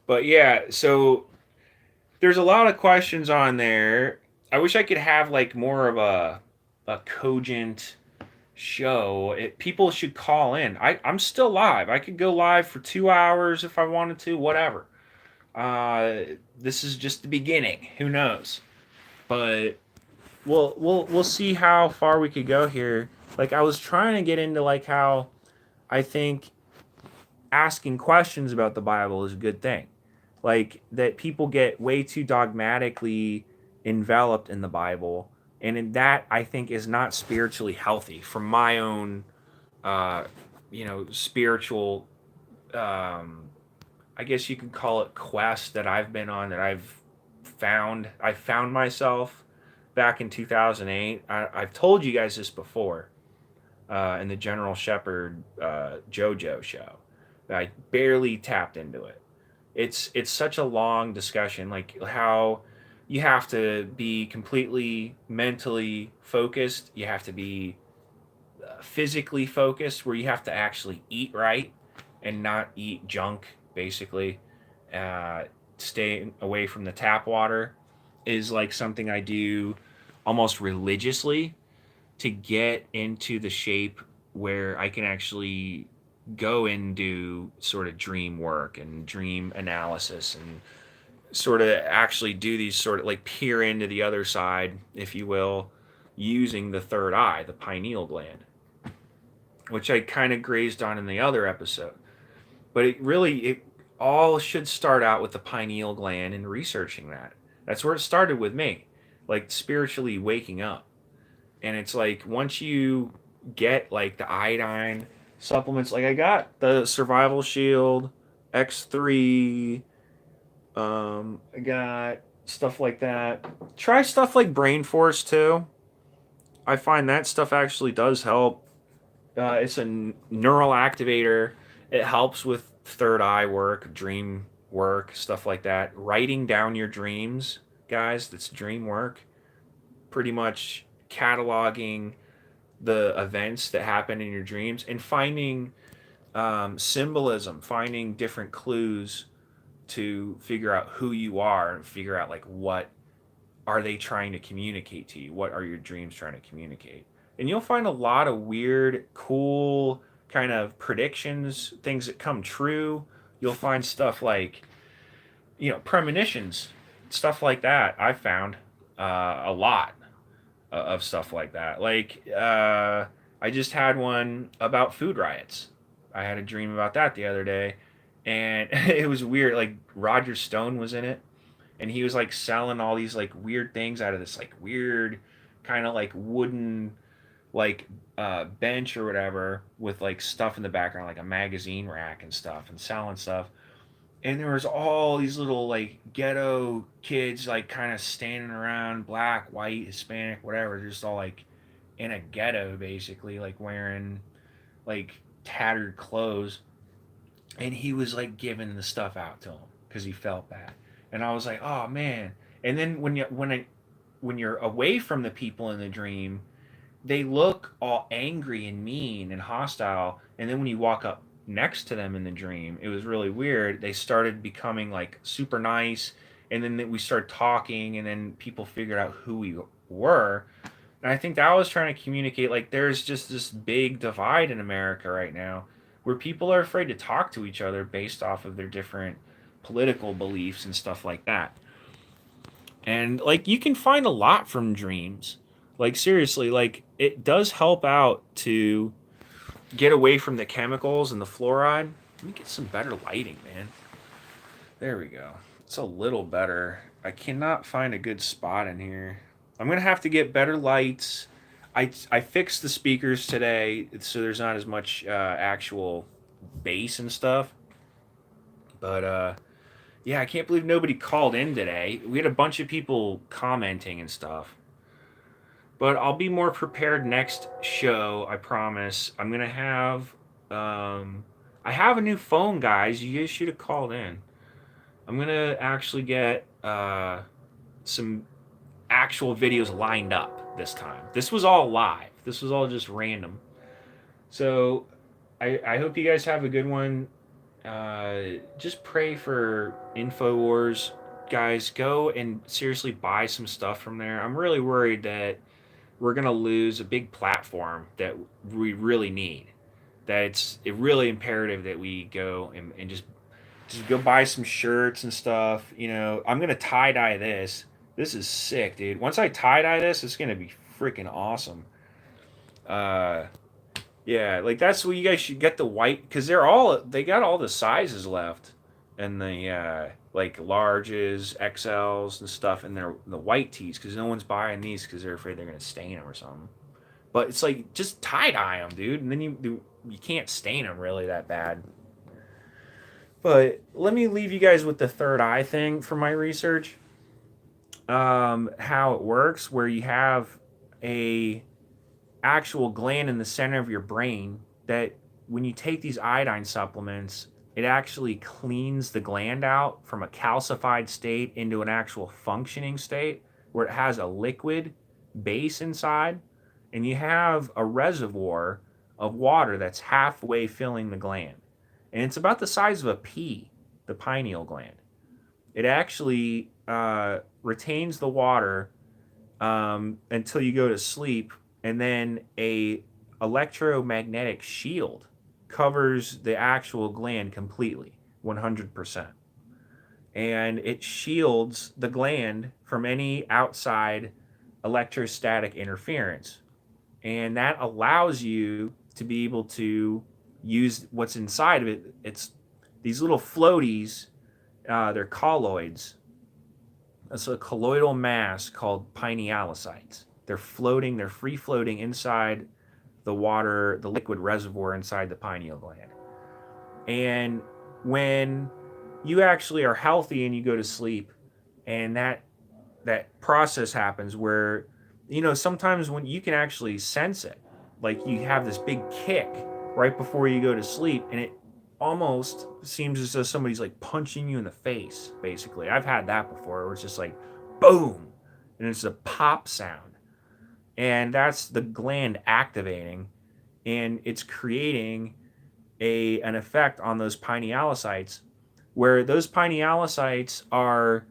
But yeah, so there's a lot of questions on there. I wish I could have like more of a cogent show. People should call in. I'm still live. I could go live for 2 hours if I wanted to, whatever. This is just the beginning. Who knows? But we'll see how far we could go here. Like, I was trying to get into like how I think asking questions about the Bible is a good thing. Like, that people get way too dogmatically enveloped in the Bible, and in that I think is not spiritually healthy from my own spiritual I guess you could call it quest that I've been on, that I found myself back in 2008. I've told you guys this before in the General Shepherd JoJo show. I barely tapped into it. It's such a long discussion, like how you have to be completely mentally focused. You have to be physically focused, where you have to actually eat right and not eat junk, basically. Stay away from the tap water is like something I do almost religiously to get into the shape where I can actually go and do sort of dream work and dream analysis and sort of actually do these sort of like peer into the other side, if you will, using the third eye, the pineal gland, which I kind of grazed on in the other episode. But it all should start out with the pineal gland and researching that. That's where it started with me, like spiritually waking up. And it's like, once you get like the iodine supplements, like I got the Survival Shield X3, I got stuff like that. Try stuff like Brain Force too. I find that stuff actually does help. It's a neural activator. It helps with third eye work, dream work, stuff like that. Writing down your dreams, guys, that's dream work. Pretty much cataloging the events that happen in your dreams and finding symbolism, finding different clues to figure out who you are and figure out like what are they trying to communicate to you? What are your dreams trying to communicate? And you'll find a lot of weird, cool kind of predictions, things that come true. You'll find stuff like, premonitions, stuff like that. I found a lot of stuff like that. Like, I just had one about food riots. I had a dream about that the other day, and it was weird. Like, Roger Stone was in it, and he was like selling all these like weird things out of this like weird kind of like wooden like bench or whatever with like stuff in the background, like a magazine rack and stuff, and selling stuff. And there was all these little like ghetto kids like kind of standing around, black, white, Hispanic, whatever, just all like in a ghetto basically, like wearing like tattered clothes. And he was like giving the stuff out to them because he felt bad. And I was like, oh man. And then when you're away from the people in the dream, they look all angry and mean and hostile. And then when you walk up next to them in the dream, it was really weird. They started becoming like super nice. And then we started talking, and then people figured out who we were. And I think that was trying to communicate, like, there's just this big divide in America right now where people are afraid to talk to each other based off of their different political beliefs and stuff like that. And like, you can find a lot from dreams. Like, seriously, like, it does help out to get away from the chemicals and the fluoride. Let me get some better lighting, man. There we go. It's a little better. I cannot find a good spot in here. I'm going to have to get better lights. I fixed the speakers today, so there's not as much actual bass and stuff. But Yeah, I can't believe nobody called in today. We had a bunch of people commenting and stuff. But I'll be more prepared next show, I promise. I'm going to have... I have a new phone, guys. You guys should have called in. I'm going to actually get some actual videos lined up this time. This was all live. This was all just random. So I hope you guys have a good one. Just pray for InfoWars. Guys, go and seriously buy some stuff from there. I'm really worried that we're going to lose a big platform that we really need. That it's really imperative that we go and just go buy some shirts and stuff. You know, I'm going to tie-dye this. This is sick, dude. Once I tie-dye this, it's going to be freaking awesome. Yeah, like that's what you guys should get, the white, because they got all the sizes left, and the like larges, XLs and stuff, and they're the white tees, because no one's buying these because they're afraid they're gonna stain them or something. But it's like, just tie-dye them, dude, and then you can't stain them really that bad. But let me leave you guys with the third eye thing from my research. How it works, where you have a actual gland in the center of your brain that when you take these iodine supplements, it actually cleans the gland out from a calcified state into an actual functioning state where it has a liquid base inside, and you have a reservoir of water that's halfway filling the gland. And it's about the size of a pea, the pineal gland. It actually retains the water until you go to sleep, and then a electromagnetic shield covers the actual gland completely, 100%. And it shields the gland from any outside electrostatic interference. And that allows you to be able to use what's inside of it. It's these little floaties, they're colloids. It's a colloidal mass called pinealocytes. They're floating, they're free floating inside the water, the liquid reservoir inside the pineal gland. And when you actually are healthy and you go to sleep, and that process happens where, you know, sometimes when you can actually sense it, like you have this big kick right before you go to sleep, and it almost seems as though somebody's like punching you in the face, basically. I've had that before, where it's just like boom, and it's a pop sound. And that's the gland activating, and it's creating an effect on those pinealocytes, where those pinealocytes are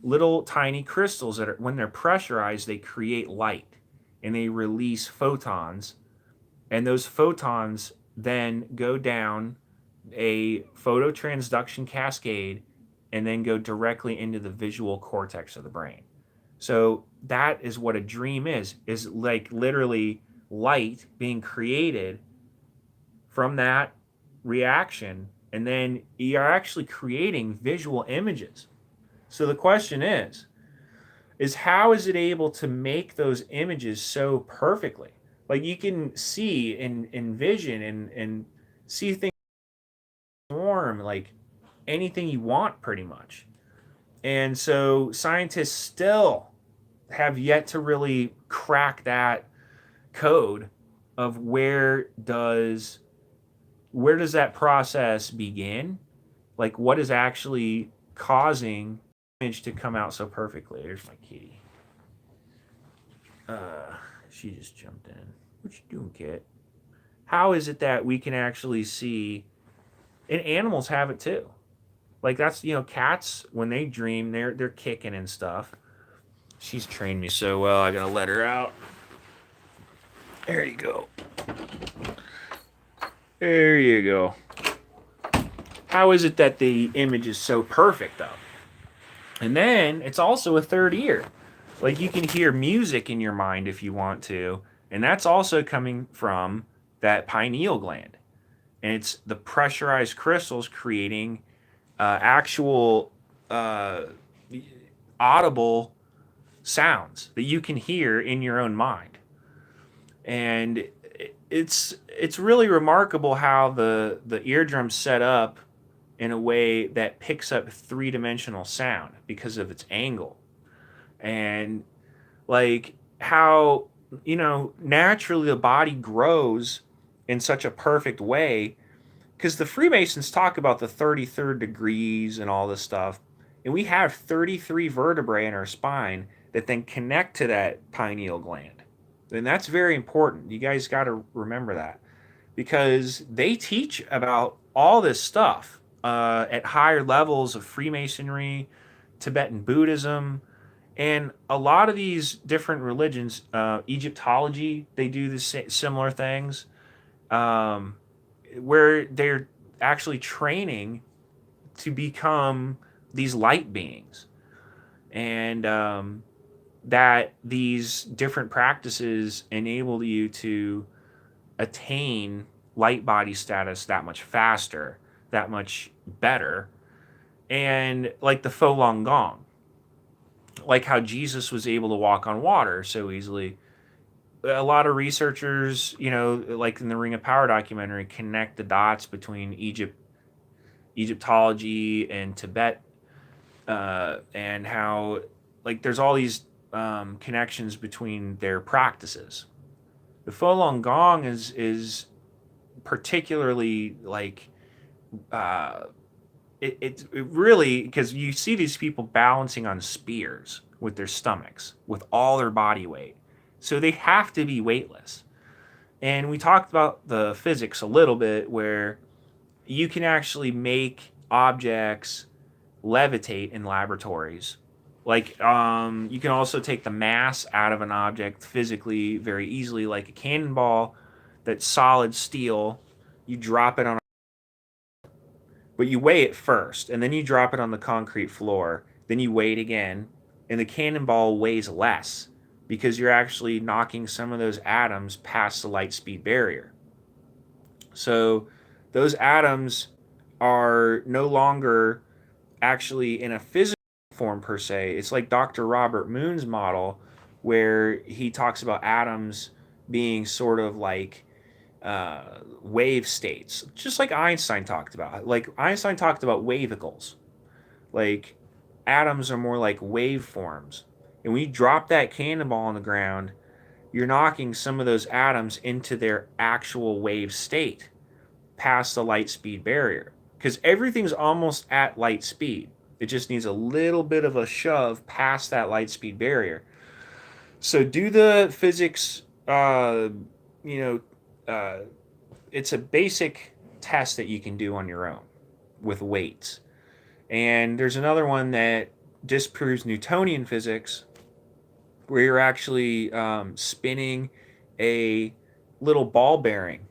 little tiny crystals that are, when they're pressurized, they create light, and they release photons, and those photons then go down a phototransduction cascade and then go directly into the visual cortex of the brain. So that is what a dream is like literally light being created from that reaction, and then you're actually creating visual images. So the question is how is it able to make those images so perfectly? Like you can see and envision and see things form like anything you want, pretty much. And so scientists still have yet to really crack that code of where does that process begin? Like what is actually causing image to come out so perfectly? There's my kitty. She just jumped in. What you doing, kid? How is it that we can actually see, and animals have it too? Like that's, you know, cats, when they dream, they're kicking and stuff. She's trained me so well, I gotta let her out. There you go. There you go. How is it that the image is so perfect, though? And then it's also a third ear. Like you can hear music in your mind if you want to, and that's also coming from that pineal gland. And it's the pressurized crystals creating actual audible sounds that you can hear in your own mind. And it's really remarkable how the eardrum's set up in a way that picks up three-dimensional sound because of its angle. And like how, naturally the body grows in such a perfect way, because the Freemasons talk about the 33rd degrees and all this stuff, and we have 33 vertebrae in our spine that then connect to that pineal gland. And that's very important. You guys got to remember that, because they teach about all this stuff at higher levels of Freemasonry, Tibetan Buddhism, and a lot of these different religions. Egyptology, they do the similar things, where they're actually training to become these light beings. And that these different practices enable you to attain light body status that much faster, that much better. And like the Falun Gong, like how Jesus was able to walk on water so easily. A lot of researchers, like in the Ring of Power documentary, connect the dots between Egyptology and Tibet, and how like there's all these connections between their practices. The Falun Gong is particularly like it really, because you see these people balancing on spears with their stomachs with all their body weight, so they have to be weightless. And we talked about the physics a little bit, where you can actually make objects levitate in laboratories. Like you can also take the mass out of an object physically very easily, like a cannonball that's solid steel. You drop it on, but you weigh it first, and then you drop it on the concrete floor. Then you weigh it again, and the cannonball weighs less because you're actually knocking some of those atoms past the light speed barrier. So those atoms are no longer actually in a physical form per se. It's like Dr. Robert Moon's model, where he talks about atoms being sort of like wave states, just like Einstein talked about. Like Einstein talked about wavicles. Like atoms are more like waveforms. And when you drop that cannonball on the ground, you're knocking some of those atoms into their actual wave state past the light speed barrier, because everything's almost at light speed. It just needs a little bit of a shove past that light speed barrier. So do the physics, it's a basic test that you can do on your own with weights. And there's another one that disproves Newtonian physics, where you're actually spinning a little ball bearing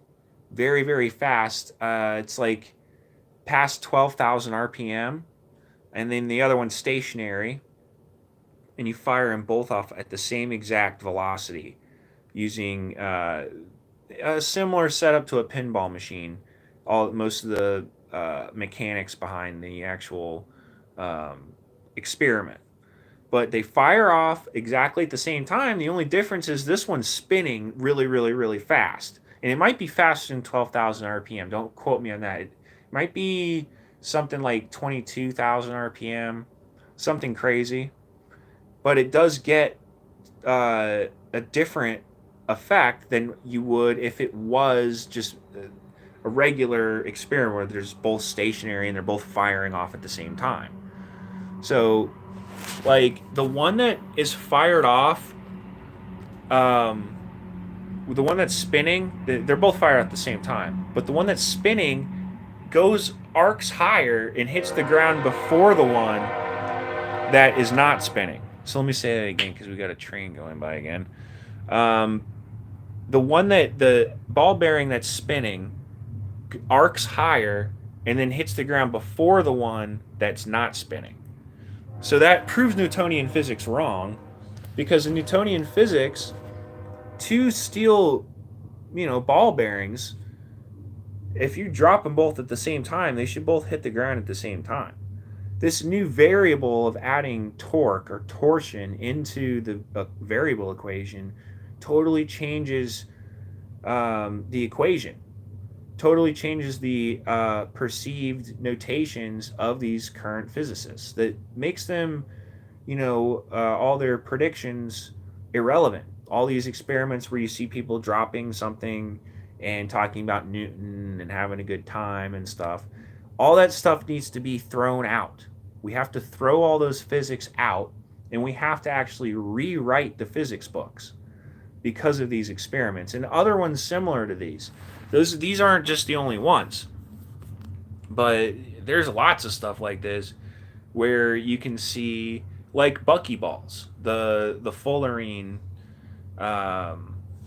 very, very fast. It's like past 12,000 RPM. And then the other one's stationary. And you fire them both off at the same exact velocity using a similar setup to a pinball machine. Most of the mechanics behind the actual experiment. But they fire off exactly at the same time. The only difference is this one's spinning really, really, really fast. And it might be faster than 12,000 RPM. Don't quote me on that. It might be something like 22,000 RPM, something crazy. But it does get a different effect than you would if it was just a regular experiment where there's both stationary and they're both firing off at the same time. So, like, the one that is fired off, the one that's spinning, they're both fired at the same time. But the one that's spinning arcs higher and hits the ground before the one that is not spinning. So let me say that again, because we got a train going by again. The ball bearing that's spinning arcs higher and then hits the ground before the one that's not spinning. So that proves Newtonian physics wrong, because in Newtonian physics, two steel, ball bearings, if you drop them both at the same time, they should both hit the ground at the same time. This new variable of adding torque or torsion into the variable equation totally changes the equation. totally changes the perceived notations of these current physicists. That makes them, all their predictions irrelevant. All these experiments where you see people dropping something and talking about Newton and having a good time and stuff, all that stuff needs to be thrown out. We have to throw all those physics out, and we have to actually rewrite the physics books because of these experiments and other ones similar to these. These aren't just the only ones, but there's lots of stuff like this where you can see, like buckyballs, the fullerene,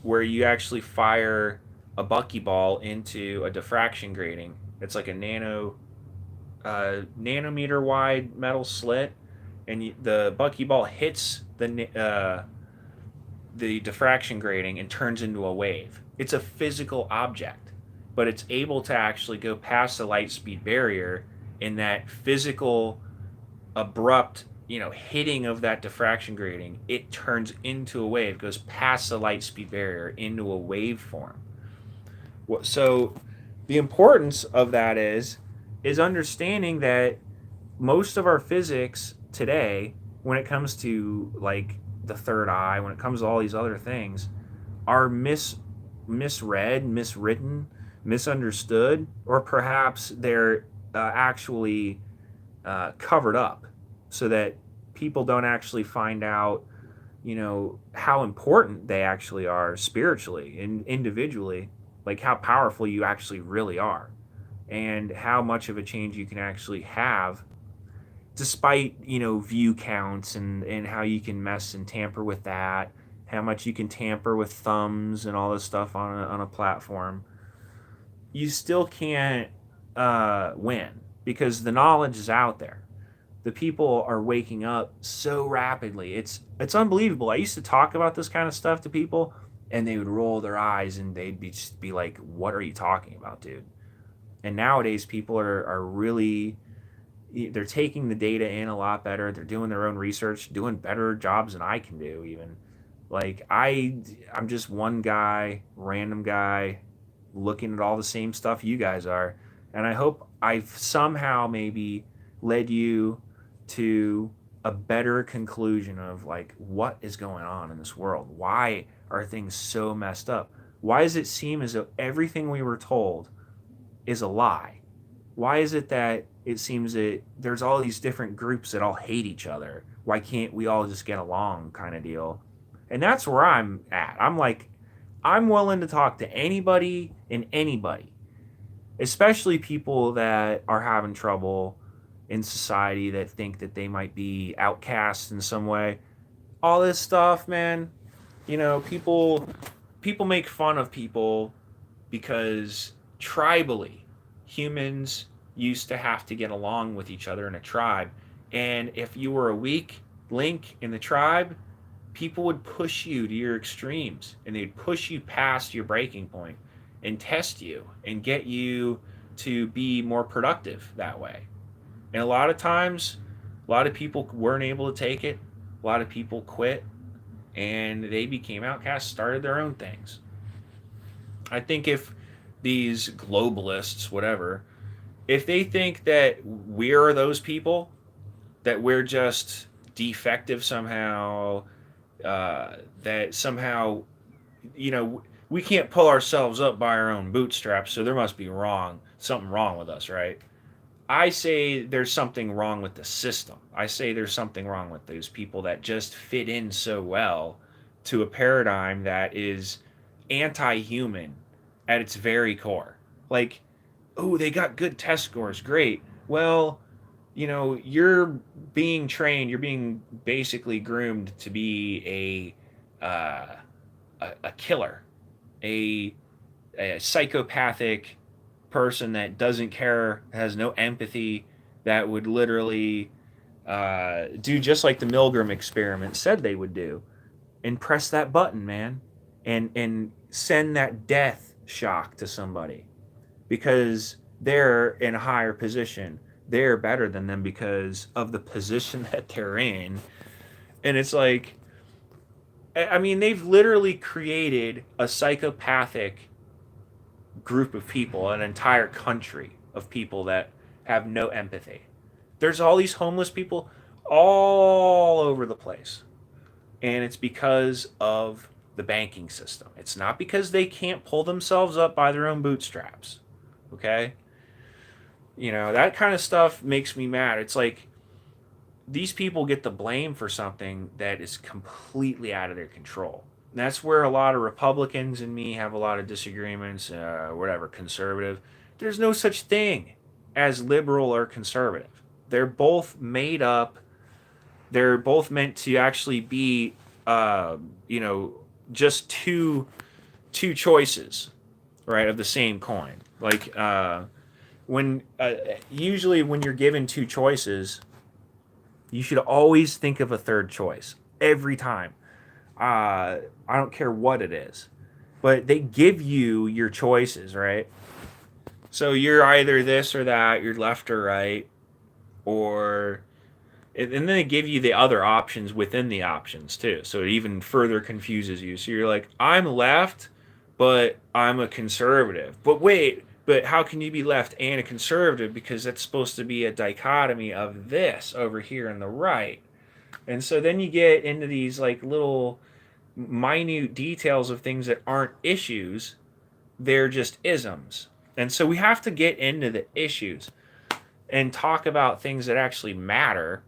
where you actually fire a buckyball into a diffraction grating. It's like a nanometer wide metal slit, and the buckyball hits the diffraction grating and turns into a wave. It's a physical object, but it's able to actually go past the light speed barrier in that physical abrupt hitting of that diffraction grating. It turns into a wave, goes past the light speed barrier into a wave form. So the importance of that is understanding that most of our physics today, when it comes to like the third eye, when it comes to all these other things, are misread, miswritten, misunderstood, or perhaps they're actually covered up so that people don't actually find out, how important they actually are spiritually and individually, like how powerful you actually really are, and how much of a change you can actually have despite, view counts and how you can mess and tamper with that, how much you can tamper with thumbs and all this stuff on a platform. You still can't win because the knowledge is out there. The people are waking up so rapidly. It's unbelievable. I used to talk about this kind of stuff to people, and they would roll their eyes and they'd just be like, "What are you talking about, dude?" And nowadays, people are really, they're taking the data in a lot better. They're doing their own research, doing better jobs than I can do even. Like, I'm just one guy, random guy, looking at all the same stuff you guys are. And I hope I've somehow maybe led you to a better conclusion of like what is going on in this world. Why are things so messed up? Why does it seem as though everything we were told is a lie? Why is it that it seems that there's all these different groups that all hate each other? Why can't we all just get along, kind of deal? And that's where I'm at. I'm like, I'm willing to talk to anybody and anybody, especially people that are having trouble in society, that think that they might be outcasts in some way. All this stuff, man, people make fun of people because tribally, humans used to have to get along with each other in a tribe. And if you were a weak link in the tribe, people would push you to your extremes, and they'd push you past your breaking point and test you and get you to be more productive that way. And a lot of times, a lot of people weren't able to take it. A lot of people quit, and they became outcasts, started their own things. I think if these globalists, whatever, if they think that we're those people, that we're just defective somehow, that somehow, we can't pull ourselves up by our own bootstraps, so there must be something wrong with us, right? I say there's something wrong with the system. I say there's something wrong with those people that just fit in so well to a paradigm that is anti-human at its very core. Like, oh, they got good test scores, great. Well, you're being trained, you're being basically groomed to be a killer, a psychopathic person that doesn't care, has no empathy, that would literally do just like the Milgram experiment said they would do, and press that button, man, and send that death shock to somebody because they're in a higher position. They're better than them because of the position that they're in. And it's like, I mean, they've literally created a psychopathic group of people, an entire country of people that have no empathy. There's all these homeless people all over the place. And it's because of the banking system. It's not because they can't pull themselves up by their own bootstraps. Okay? You know, that kind of stuff makes me mad. It's like these people get the blame for something that is completely out of their control. And that's where a lot of Republicans and me have a lot of disagreements, whatever, conservative. There's no such thing as liberal or conservative. They're both made up. They're both meant to actually be, just two choices, right, of the same coin. Like usually when you're given two choices, you should always think of a third choice every time. I don't care what it is, but they give you your choices, right? So you're either this or that, you're left or right, and then they give you the other options within the options too. So it even further confuses you. So you're like, I'm left, but I'm a conservative. But wait, but how can you be left and a conservative? Because that's supposed to be a dichotomy of this over here on the right. And so then you get into these like little minute details of things that aren't issues. They're just isms. And so we have to get into the issues and talk about things that actually matter.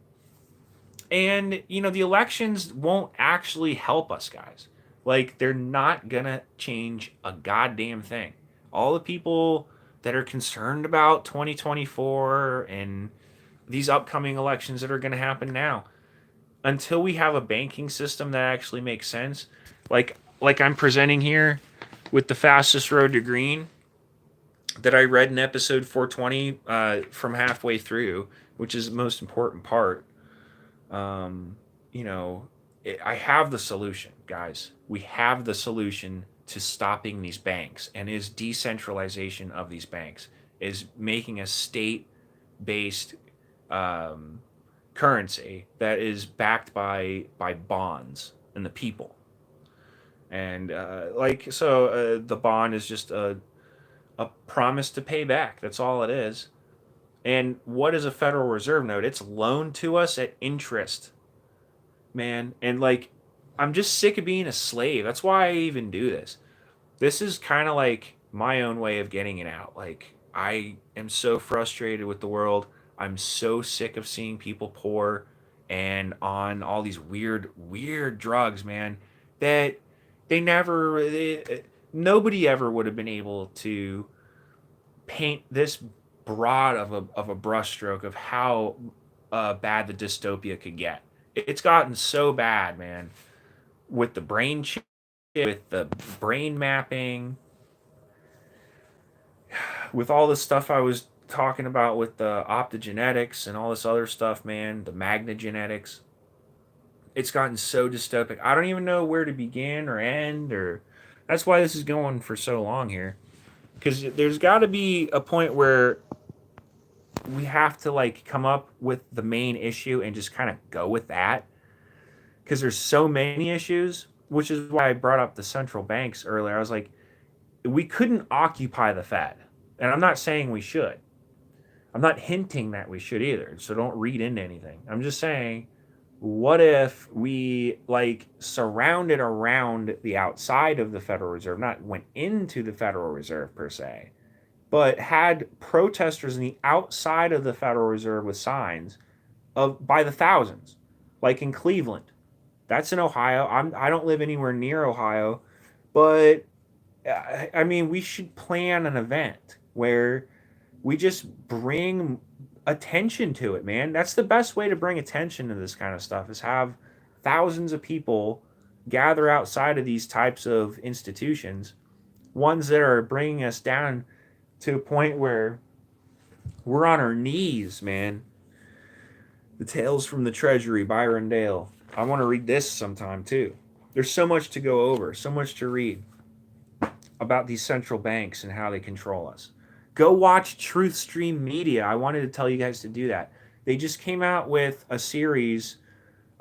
And, the elections won't actually help us, guys. Like, they're not going to change a goddamn thing. All the people that are concerned about 2024 and these upcoming elections that are going to happen now, until we have a banking system that actually makes sense, like I'm presenting here with the fastest road to green that I read in episode 420 from halfway through, which is the most important part. I have the solution, guys. We have the solution to stopping these banks, and is decentralization of these banks, is making a state-based currency that is backed by bonds and the people. And the bond is just a promise to pay back. That's all it is. And what is a Federal Reserve note? It's loaned to us at interest, man. And I'm just sick of being a slave. That's why I even do this. This is kind of like my own way of getting it out. Like, I am so frustrated with the world. I'm so sick of seeing people poor and on all these weird drugs, man, that nobody ever would have been able to paint this broad of a brushstroke of how bad the dystopia could get. It's gotten so bad, man, with the brain chip, with the brain mapping, with all the stuff I was talking about with the optogenetics and all this other stuff, man, the magnagenetics. It's gotten so dystopic. I don't even know where to begin or end, or that's why this is going for so long here. Because there's got to be a point where we have to come up with the main issue and just kind of go with that. Because there's so many issues, which is why I brought up the central banks earlier. I was like, we couldn't occupy the Fed. And I'm not saying we should. I'm not hinting that we should either. So don't read into anything. I'm just saying, what if we surrounded around the outside of the Federal Reserve, not went into the Federal Reserve per se, but had protesters on the outside of the Federal Reserve with signs by the thousands, like in Cleveland. That's in Ohio. I don't live anywhere near Ohio, but I mean, we should plan an event where we just bring attention to it, man. That's the best way to bring attention to this kind of stuff, is have thousands of people gather outside of these types of institutions, ones that are bringing us down to a point where we're on our knees, man. The Tales from the Treasury, Byron Dale. I want to read this sometime too. There's so much to go over, so much to read about these central banks and how they control us. Go watch Truth Stream Media. I wanted to tell you guys to do that. They just came out with a series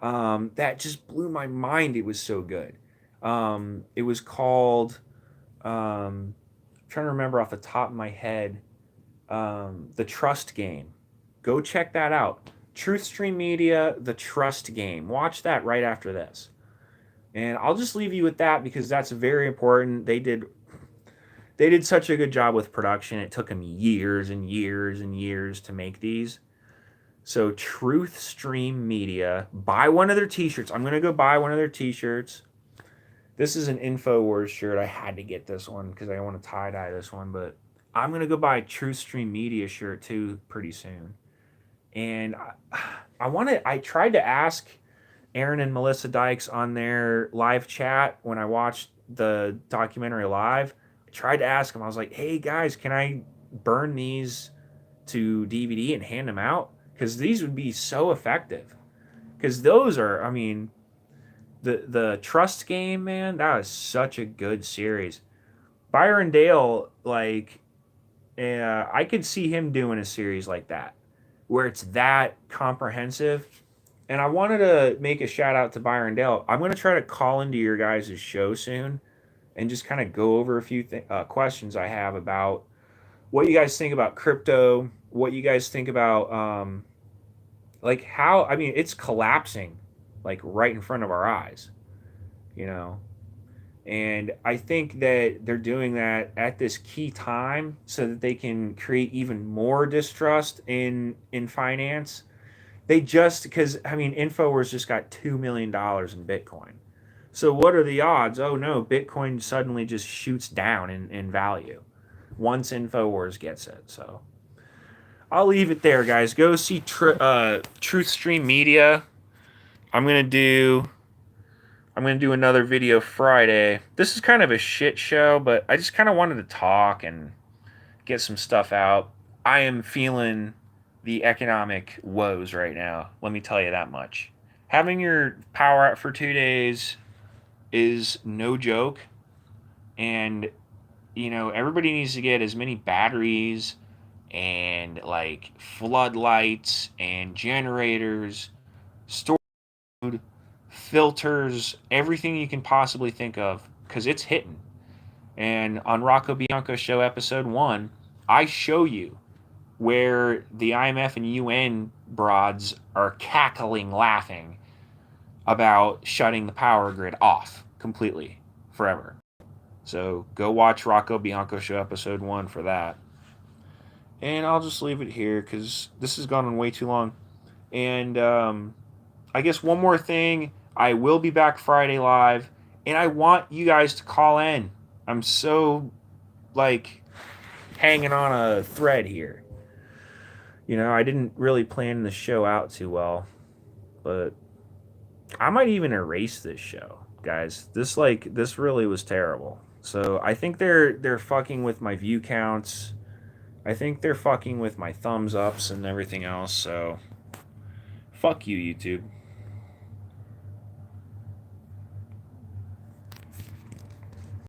that just blew my mind. It was so good. It was called trying to remember off the top of my head, the Trust Game. Go check that out. Truth Stream Media, the Trust Game. Watch that right after this. And I'll just leave you with that because that's very important. They did such a good job with production. It took them years and years and years to make these. So Truth Stream Media, buy one of their t-shirts. I'm going to go buy one of their t-shirts. This is an InfoWars shirt. I had to get this one because I want to tie-dye this one, but I'm going to go buy a Truth Stream Media shirt too pretty soon. And I tried to ask Aaron and Melissa Dykes on their live chat when I watched the documentary live. I tried to ask them. I was like, hey guys, can I burn these to DVD and hand them out? Because these would be so effective. Because those are, I mean, the Trust Game, man, that was such a good series. Byron Dale, like, I could see him doing a series like that, where it's that comprehensive. And I wanted to make a shout out to Byron Dale. I'm going to try to call into your guys' show soon and just kind of go over a few questions I have about what you guys think about crypto, what you guys think about, like how, I mean, it's collapsing like right in front of our eyes, you know? And I think that they're doing that at this key time so that they can create even more distrust in finance. They just, because, I mean, InfoWars just got $2 million in Bitcoin. So what are the odds? Oh no, Bitcoin suddenly just shoots down in value once InfoWars gets it. So I'll leave it there, guys. Go see Truth Stream Media. I'm gonna do another video Friday. This is kind of a shit show, but I just kind of wanted to talk and get some stuff out. I am feeling the economic woes right now. Let me tell you that much. Having your power out for 2 days is no joke. And, you know, everybody needs to get as many batteries and, like, floodlights and generators, storage, filters, everything you can possibly think of, because it's hitting. And on Rocco Bianco Show Episode 1, I show you where the IMF and UN broads are cackling, laughing about shutting the power grid off completely, forever. So go watch Rocco Bianco Show Episode 1 for that. And I'll just leave it here because this has gone on way too long. And I guess one more thing. I will be back Friday live, and I want you guys to call in. I'm so, like, hanging on a thread here. You know, I didn't really plan the show out too well, but I might even erase this show, guys. This really was terrible. So I think they're fucking with my view counts. I think they're fucking with my thumbs ups and everything else. So fuck you, YouTube.